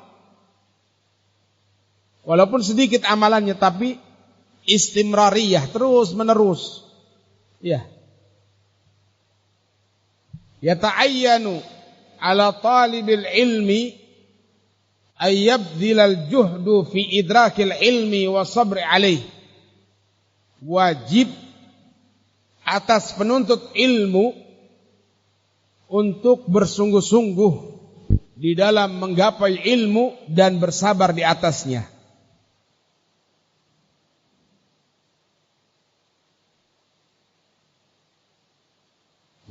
walaupun sedikit amalannya tapi istimrariyah, terus menerus. Ya. Yata'ayyanu ala talibil ilmi ay yabdhilal juhdu fi idrakil ilmi wa sabri alaih. Wajib atas penuntut ilmu untuk bersungguh-sungguh di dalam menggapai ilmu dan bersabar di atasnya.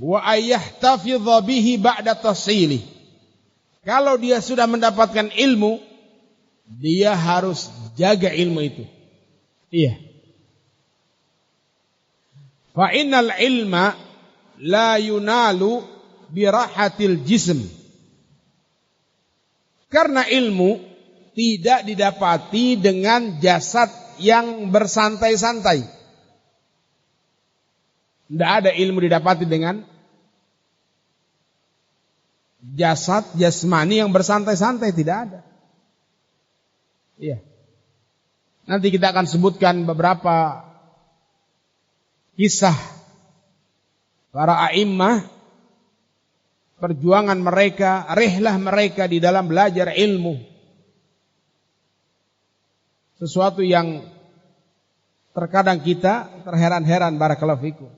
Wa ayyahtafidha bihi ba'da tahsili. Kalau dia sudah mendapatkan ilmu, dia harus jaga ilmu itu. Iya. Fa innal ilma la yunalu bi rahatil jism. Karena ilmu tidak didapati dengan jasad yang bersantai-santai. Tidak ada ilmu didapati dengan jasad jasmani yang bersantai-santai, tidak ada. Iya. Nanti kita akan sebutkan beberapa kisah para a'immah, perjuangan mereka, rihlah mereka di dalam belajar ilmu. Sesuatu yang terkadang kita terheran-heran, barakallahu fikum.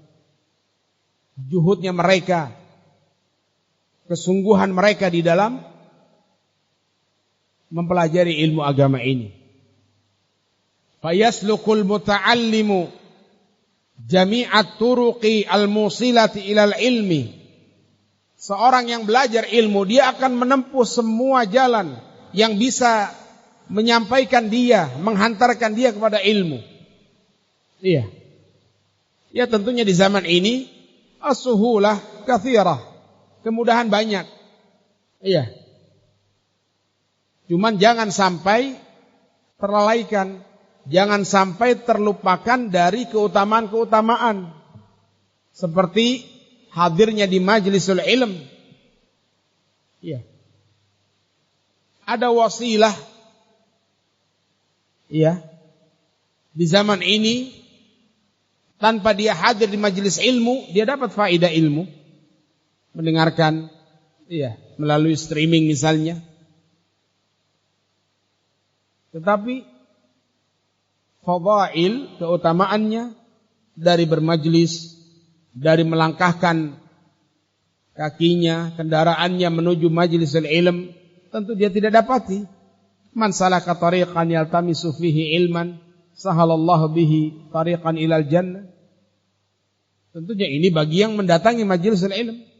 Juhudnya mereka, kesungguhan mereka di dalam mempelajari ilmu agama ini. Fayaslukul muta'allimu jami'at turuqi al-musilati ilal ilmi. Seorang yang belajar ilmu, dia akan menempuh semua jalan yang bisa menyampaikan dia, menghantarkan dia kepada ilmu. Iya. Ya tentunya di zaman ini as-suhulah katsirah. Kemudahan banyak. Iya. Cuman jangan sampai terlalaikan, jangan sampai terlupakan dari keutamaan-keutamaan seperti hadirnya di majlisul ilm. Iya. Ada wasilah. Iya. Di zaman ini tanpa dia hadir di majelis ilmu, dia dapat faedah ilmu. Mendengarkan, iya, melalui streaming misalnya. Tetapi fadail, keutamaannya dari bermajlis, dari melangkahkan kakinya, kendaraannya menuju majlisul ilm, tentu dia tidak dapati. Man salaka tariqan yaltamisu fihi ilman, sahalallahu bihi tariqan ilal jannah. Tentunya ini bagi yang mendatangi majlisul ilm.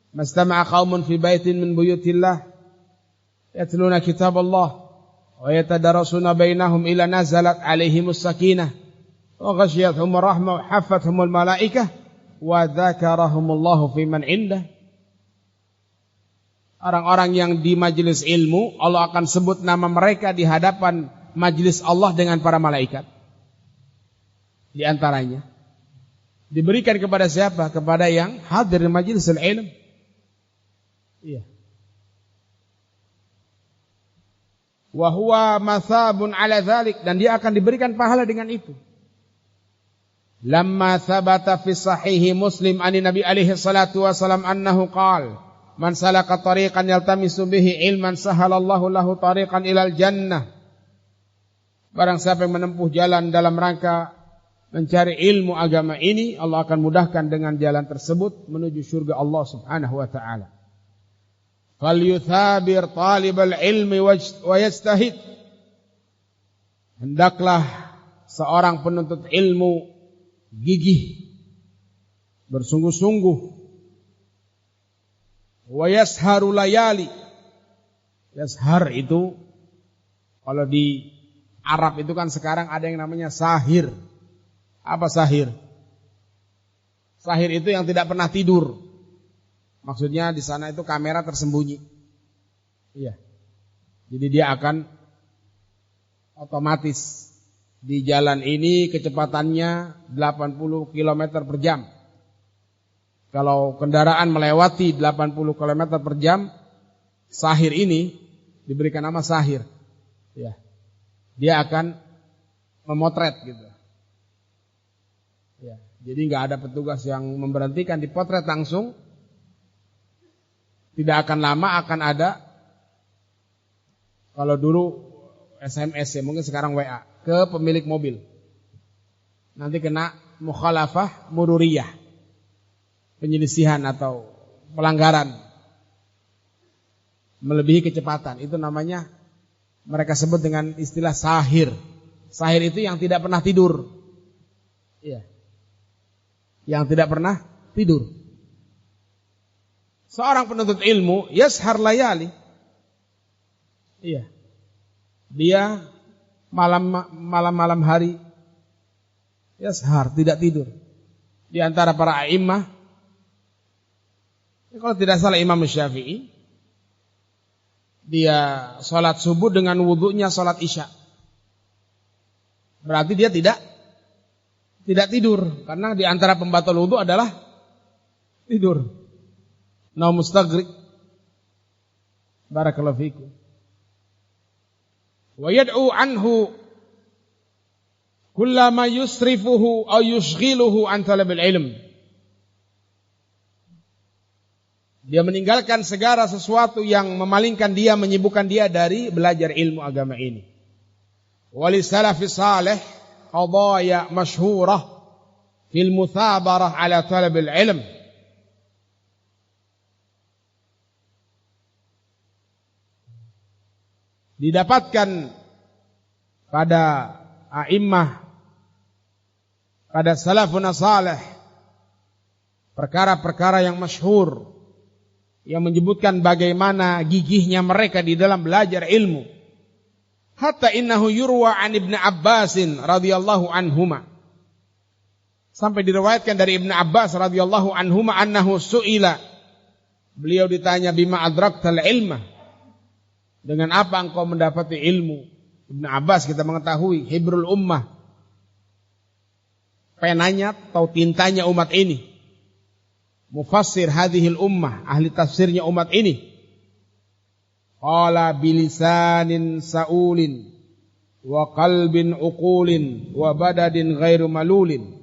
Mastama'a qaumun fi baitin min buyutillah yatluna kitaballah wa yatadarasuna bainahum ila nazalat alaihimus sakinah wa ghashiyatuhumur rahmah wa haffathumul malaikah wa dzakarahumullahu fi man indah. Orang-orang yang di majelis ilmu, Allah akan sebut nama mereka di hadapan majelis Allah dengan para malaikat. Di antaranya diberikan kepada siapa? Kepada yang hadir di majelis ilmu. Iya. Wa huwa mathabun ala dzalik, dan dia akan diberikan pahala dengan itu. Lamma thabata fi sahihi Muslim ani Nabi alaihi salatu wasalam annahu qala man salaka tariqan yaltamisu bihi ilman sahalallahu lahu tariqan ilal jannah. Barang siapa yang menempuh jalan dalam rangka mencari ilmu agama ini, Allah akan mudahkan dengan jalan tersebut menuju surga Allah Subhanahu wa taala. Falyuthabir talibal ilmi wa yastahid. Hendaklah seorang penuntut ilmu gigih, bersungguh-sungguh. Wa yasharu layali. Yashar itu kalau di Arab itu kan sekarang ada yang namanya sahir. Apa sahir? Sahir itu yang tidak pernah tidur. Maksudnya di sana itu kamera tersembunyi. Iya. Jadi dia akan otomatis di jalan ini kecepatannya 80 km per jam. Kalau kendaraan melewati 80 km per jam, sahir ini diberikan nama sahir. Ya. Dia akan memotret gitu. Ya. Jadi nggak ada petugas yang memberhentikan, dipotret langsung. Tidak akan lama akan ada, kalau dulu SMS ya, mungkin sekarang WA, ke pemilik mobil. Nanti kena mukhalafah mururiyah, penyelisihan atau pelanggaran melebihi kecepatan. Itu namanya mereka sebut dengan istilah sahir. Sahir itu yang tidak pernah tidur. Iya. Yang tidak pernah tidur. Seorang penuntut ilmu yashar layali. Iya. Dia malam hari yashar, tidak tidur. Di antara para a'immah, kalau tidak salah Imam Syafi'i, dia sholat subuh dengan wudunya sholat isya. Berarti dia tidak tidur, karena di antara pembatal wudu adalah tidur. Naum mustaghrib. Barakallahu fikum. Wa yad'u anhu kullama yusrifuhu aw yushghiluhu an talabil ilm. Dia meninggalkan segala sesuatu yang memalingkan dia, menyibukkan dia dari belajar ilmu agama ini. Wali salafis salih qadaya masyhurah fil muthabarah ala talabil ilm. Didapatkan pada a'immah, pada salafun salih, perkara-perkara yang masyhur yang menyebutkan bagaimana gigihnya mereka di dalam belajar ilmu. Hatta innahu yurwa an Ibnu Abbasin radhiyallahu anhuma. Sampai diriwayatkan dari Ibnu Abbas radhiyallahu anhuma annahu su'ila. Beliau ditanya bima adraktal ilma. Dengan apa engkau mendapati ilmu? Ibnu Abbas kita mengetahui hibrul ummah. Penanya atau tintanya umat ini. Mufassir hadhil ummah, ahli tafsirnya umat ini. Qala bilisanin sa'ulin wa qalbin uqulin wa badadin ghairu malulin.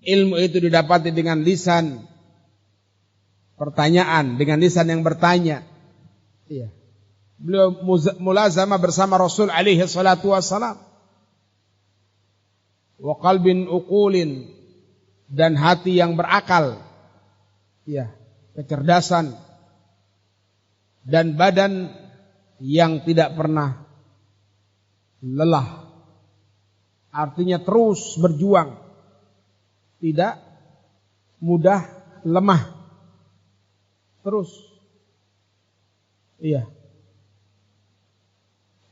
Ilmu itu didapati dengan lisan pertanyaan, dengan lisan yang bertanya. Iya. Beliau mulazamah bersama Rasul alaihi salatu wassalam. Wa qalbin uqulin, dan hati yang berakal. Iya, kecerdasan. Dan badan yang tidak pernah lelah. Artinya terus berjuang. Tidak mudah lemah. Terus. Iya.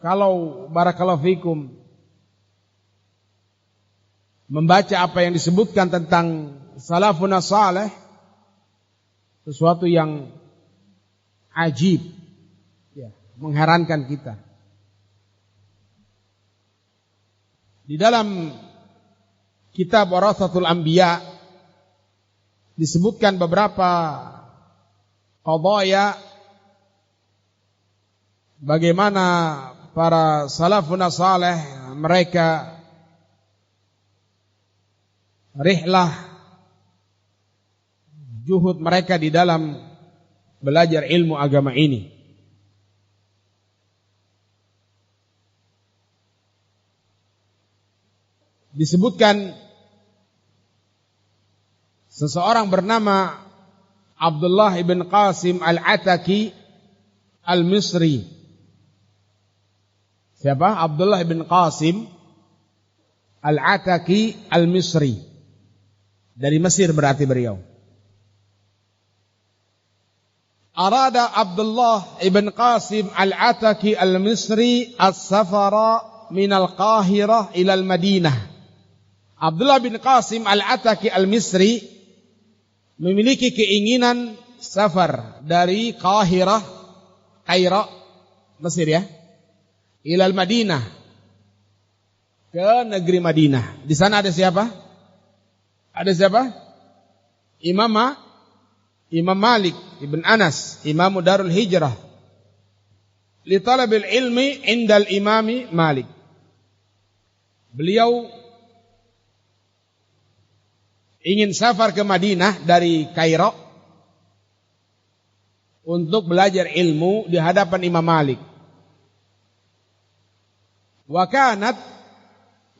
Kalau barakallahu fikum membaca apa yang disebutkan tentang salafun salih, sesuatu yang ajib, ya, mengherankan kita. Di dalam kitab Warathatul Anbiya disebutkan beberapa qadaya bagaimana para salafun salih mereka rihlah juhud mereka di dalam belajar ilmu agama ini. Disebutkan seseorang bernama Abdullah ibn Qasim al-Ataki al-Misri. Siapa? Abdullah ibn Qasim al-Ataki al-Misri. Dari Mesir berarti beliau. Arada Abdullah ibn Qasim al-Ataki al-Misri as-safara min al-Qahirah ila al-Madinah. Abdullah bin Qasim al-Ataki al-Misri memiliki keinginan safar dari Qahirah, Kairo, Mesir ya, ila al-Madinah, ke negeri Madinah. Di sana ada siapa? Ada siapa? Imam Malik ibn Anas, Imam Darul Hijrah. Li talabil ilmi indal imami Malik. Beliau ingin safar ke Madinah dari Kairo untuk belajar ilmu di hadapan Imam Malik. Wa kanat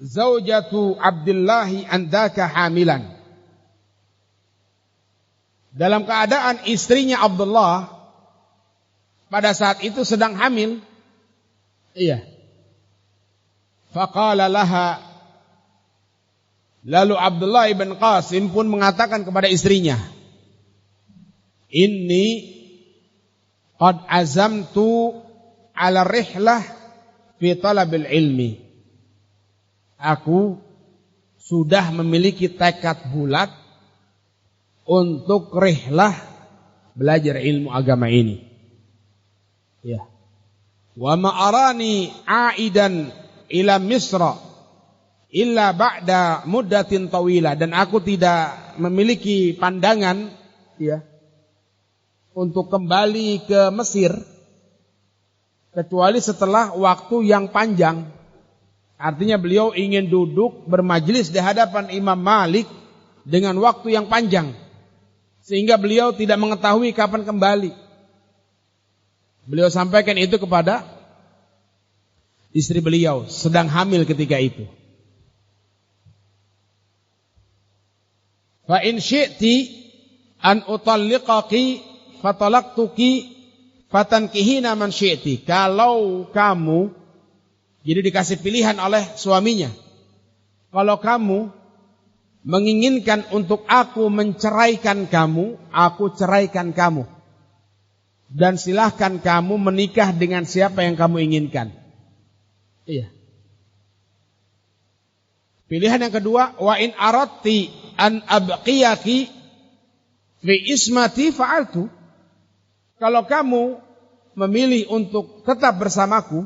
zaujatu Abdillahi andaka hamilan. Dalam keadaan istrinya Abdullah pada saat itu sedang hamil. Iya. Faqala laha, lalu Abdullah ibn Qasim pun mengatakan kepada istrinya, Inni qad azamtu ala rihlah fi talabil ilmi. Aku sudah memiliki tekad bulat untuk rihlah belajar ilmu agama ini. Ya. Wa ma arani aidan ila Misra illa ba'da muddatin tawilah, dan aku tidak memiliki pandangan ya untuk kembali ke Mesir kecuali setelah waktu yang panjang. Artinya beliau ingin duduk bermajlis di hadapan Imam Malik dengan waktu yang panjang sehingga beliau tidak mengetahui kapan kembali. Beliau sampaikan itu kepada istri beliau sedang hamil ketika itu. Fa in syi'ti an utalliqaki fatalaqtuki fatankihina man syi'ti. Kalau kamu, jadi dikasih pilihan oleh suaminya, kalau kamu menginginkan untuk aku menceraikan kamu, aku ceraikan kamu, dan silahkan kamu menikah dengan siapa yang kamu inginkan. Iya. Pilihan yang kedua, wa in aradti an abqiyaki fi ismati fa'altu. Kalau kamu memilih untuk tetap bersamaku,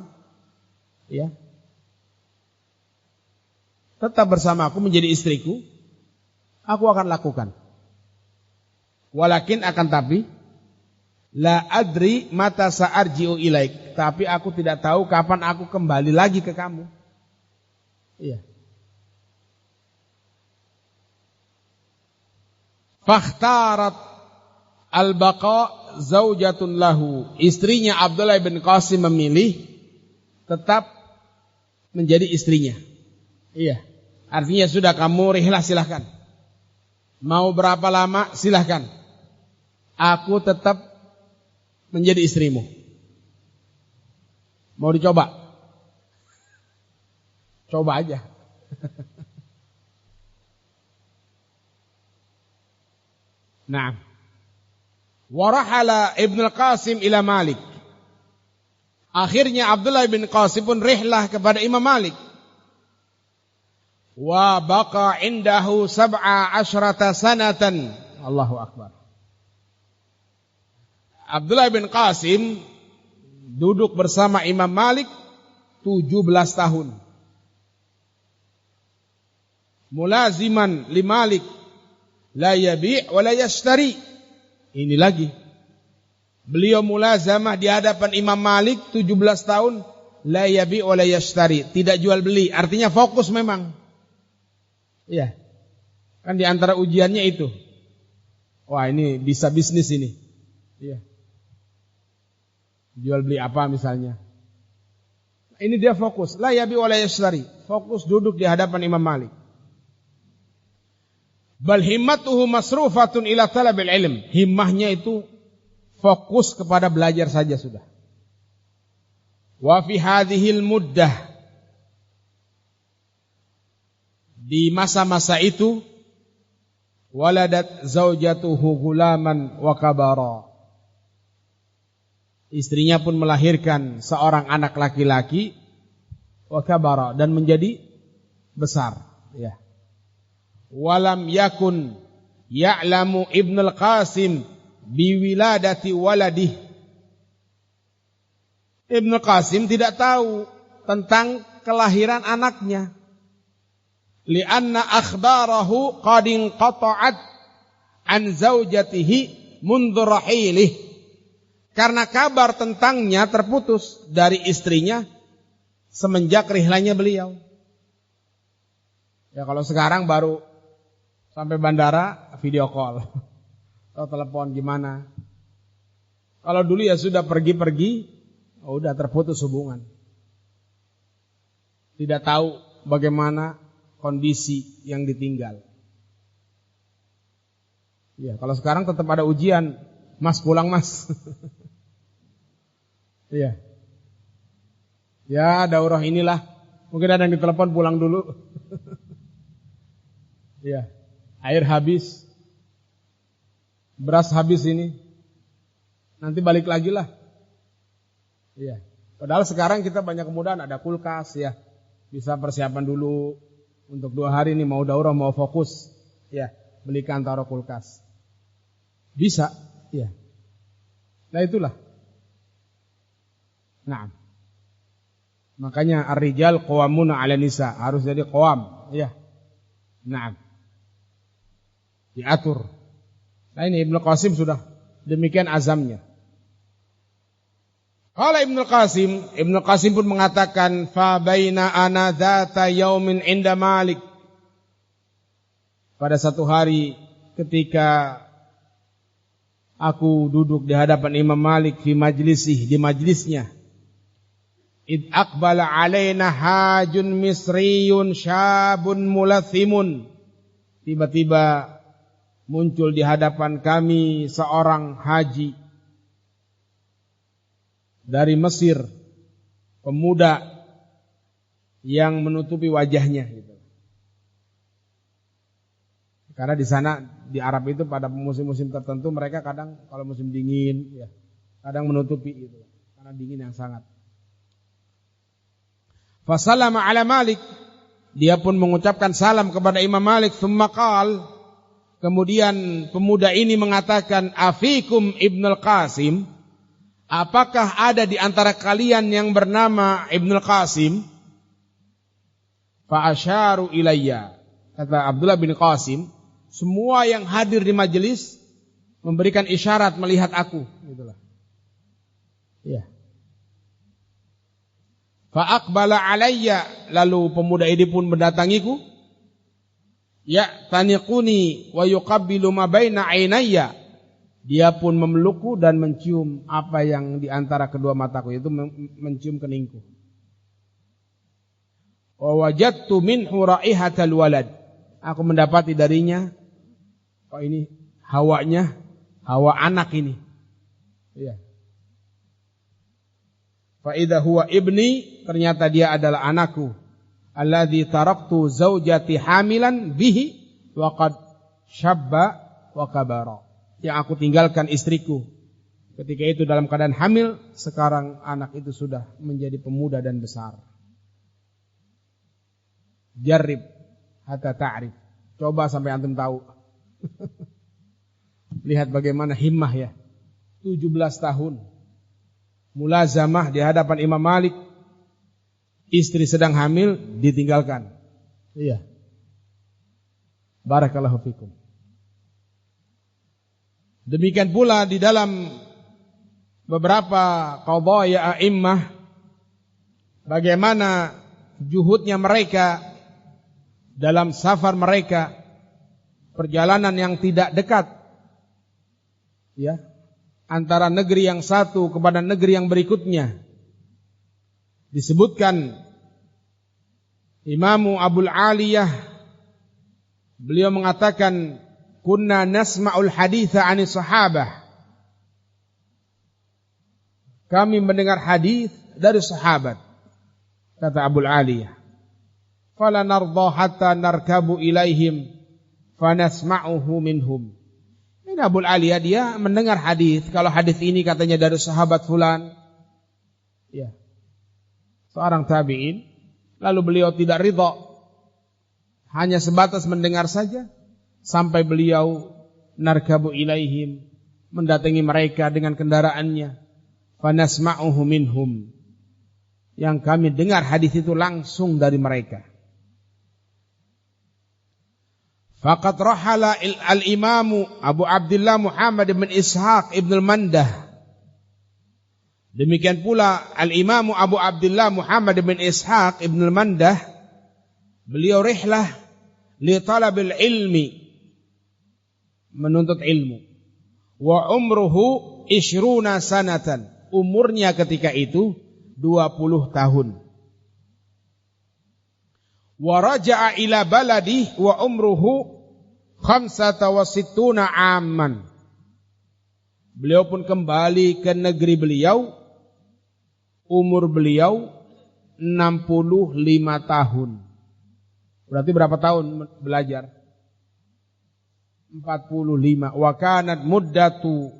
ya, tetap bersamaku menjadi istriku, aku akan lakukan. Walakin akan tapi, la adri mata sa'arji'u ilaik. Tapi aku tidak tahu kapan aku kembali lagi ke kamu. Iya. Fakhtarat al-baqa zaujatun lahu. Istrinya Abdullah bin Qasim memilih tetap menjadi istrinya. Iya. Artinya sudah kamu rihlah silahkan. Mau berapa lama silahkan. Aku tetap menjadi istrimu. Mau dicoba? Coba aja. Nah. Warahala Ibn al-Qasim ila Malik. Akhirnya Abdullah bin Qasim pun rihlah kepada Imam Malik. Wa baqa indahu 17 sanatan. Allahu Akbar. Abdullah bin Qasim duduk bersama Imam Malik 17 tahun. Mulaziman li Malik la yabi' wa la yashtari. Ini lagi. Beliau mulazamah di hadapan Imam Malik 17 tahun, la yabi' wa la yashtari, tidak jual beli, artinya fokus memang. Iya. Kan di antara ujiannya itu. Wah, ini bisa bisnis ini. Iya. Jual beli apa misalnya? Ini dia fokus, la yabi' wa la yashtari, fokus duduk di hadapan Imam Malik. Bal himmatuhu masrufatun ila talabil ilm. Himmahnya itu fokus kepada belajar saja sudah. Wa fi hadhil muddah, di masa-masa itu, waladat zaujatuhu gulaman wa kabara. Istrinya pun melahirkan seorang anak laki-laki wa kabara, dan menjadi besar, ya. Walam yakun ya'lamu Ibn al-Qasim biwiladati waladih. Ibn al-Qasim tidak tahu tentang kelahiran anaknya. Lianna akhbarahu qad inqata'at an zaujatihi mundu rahilih. Karena kabar tentangnya terputus dari istrinya semenjak rihlanya beliau. Ya, kalau sekarang baru sampai bandara video call atau telepon gimana. Kalau dulu ya sudah pergi-pergi, udah terputus hubungan. Tidak tahu bagaimana kondisi yang ditinggal. Ya, kalau sekarang tetap ada ujian, Mas pulang Mas. Iya. Ya, daurah inilah. Mungkin ada yang ditelepon pulang dulu. Iya. Air habis, beras habis ini, nanti balik lagi lah. Iya. Padahal sekarang kita banyak kemudahan, ada kulkas ya, bisa persiapan dulu untuk 2 hari ini mau daurah mau fokus, ya belikan taruh kulkas, bisa, ya. Nah itulah. Nah, makanya ar-rijal qawwamuna 'ala nisa, harus jadi qawam, ya. Nah. Diatur. Nah ini Ibnu Qasim sudah demikian azamnya. Qala Ibnu Qasim pun mengatakan, fa baina ana dzata yaumin inda Malik. Pada satu hari ketika aku duduk di hadapan Imam Malik di majlisnya. Id aqbala alaina hajun misriyun syabun mulathimun. Tiba-tiba muncul di hadapan kami seorang haji dari Mesir, pemuda yang menutupi wajahnya. Karena di sana di Arab itu pada musim-musim tertentu mereka kadang kalau musim dingin, ya, kadang menutupi itu karena dingin yang sangat. Fasallama ala Malik, Dia pun mengucapkan salam kepada Imam Malik. Tsumma qala, kemudian pemuda ini mengatakan, afikum Ibnul Qasim, apakah ada di antara kalian yang bernama Ibnul Qasim? Fa asyaru ilayya, kata Abdullah bin Qasim, semua yang hadir di majelis memberikan isyarat melihat aku, gitulah. Ya. Fa aqbala alayya, lalu pemuda ini pun mendatangiku. Ya taniquni wa yuqabbilu ma baina ainayya, dia pun memelukku dan mencium apa yang di antara kedua mataku, yaitu mencium keningku. Wa wajadtu minhu raihatal walad, aku mendapati darinya, oh ini hawanya, hawa anak ini. Iya. Fa idza huwa ibni, ternyata dia adalah anakku. Alladzi taraktu zaujati hamilan bihi wa qad syabba wa kabara, yang aku tinggalkan istriku ketika itu dalam keadaan hamil, sekarang anak itu sudah menjadi pemuda dan besar. Jarrib hatta ta'rif, coba sampai antum tahu. Lihat bagaimana himmah ya, 17 tahun mulazamah di hadapan Imam Malik, istri sedang hamil ditinggalkan. Iya. Barakallahu fikum. Demikian pula di dalam beberapa qadaya a'immah, bagaimana juhudnya mereka dalam safar mereka, perjalanan yang tidak dekat, ya, antara negeri yang satu kepada negeri yang berikutnya. Disebutkan Imam Abul Aliyah, beliau mengatakan, kunna nasma'ul haditha 'ani sahabah, kami mendengar hadis dari sahabat. Kata Abul Aliyah, fala narda hatta narkabu ilaihim fanasma'uhu minhum. Ini Abul Aliyah, dia mendengar hadis, kalau hadis ini katanya dari sahabat fulan, ya, seorang tabi'in, lalu beliau tidak ridha, hanya sebatas mendengar saja, sampai beliau narkabu ilaihim, mendatangi mereka dengan kendaraannya, fanasma'uhu minhum, yang kami dengar hadis itu langsung dari mereka. Faqad rahala al-imamu Abu Abdullah Muhammad bin Ishaq ibn al-Mandah. Demikian pula al-imamu Abu Abdullah Muhammad bin Ishaq ibn al-Mandah, beliau rihlah li talabil ilmi, menuntut ilmu. Wa umruhu 20 sanatan, umurnya ketika itu 20 tahun. Wa raja'a ila baladi wa umruhu 65 amman. Beliau pun kembali ke negeri beliau, umur beliau 65 tahun. Berarti berapa tahun belajar? 45. Wa kanat muddatu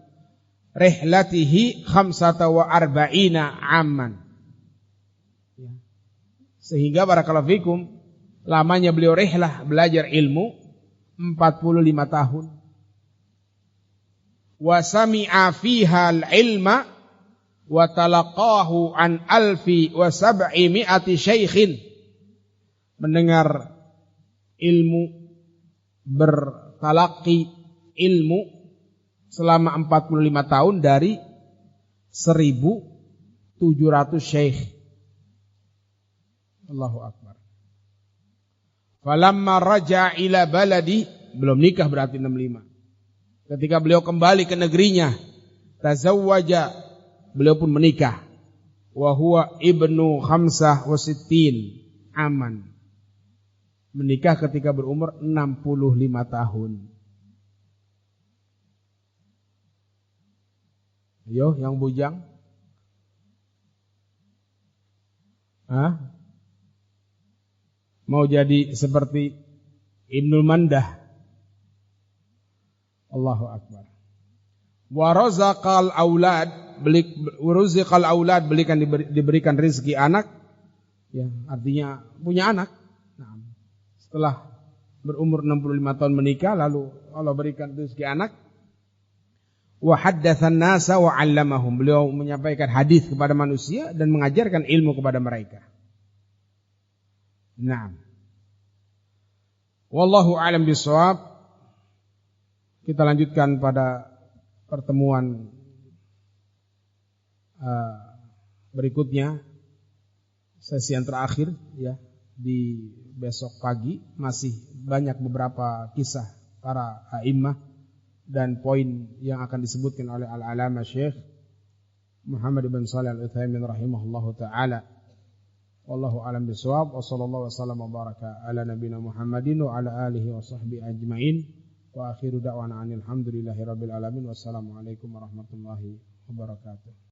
rihlatihi 45 amman. Sehingga barakallahu fikum, lamanya beliau rihlah belajar ilmu 45 tahun. Wa sami'a fiha al-ilma wa talaqahu an 1700 syaikhin. Mendengar ilmu, bertalaqi ilmu selama 45 tahun dari 1700 syaikh. Allahu akbar. Falamma raja'a ila baladi, belum nikah berarti 65. Ketika beliau kembali ke negerinya, tazawwaja, beliau pun menikah. Wa huwa ibnu 65 aman. Menikah ketika berumur 65 tahun. Ayo yang bujang. Hah? Mau jadi seperti Ibnul Mandah. Allahu akbar. Wa razaqal aulad, diberikan rezeki anak, ya, artinya punya anak. Nah, setelah berumur 65 tahun menikah, lalu Allah berikan rezeki anak. Wa haddatsan nasa wa 'allamahum. Beliau menyampaikan hadis kepada manusia dan mengajarkan ilmu kepada mereka. Naam. Wallahu a'lam bishawab. Kita lanjutkan pada pertemuan berikutnya, sesi yang terakhir ya, di besok pagi. Masih banyak beberapa kisah para a'immah dan poin yang akan disebutkan oleh al-alama Syekh Muhammad bin Shalih Al-Utsaimin rahimahullahu taala. Wallahu a'lam bishawab. Wa sallallahu wasallam wa baraka ala nabiyina Muhammadin wa ala alihi wa sahbihi ajmain. Wa akhiru da'wana alhamdulillahi rabbil alamin. Wassalamualaikum warahmatullahi wabarakatuh.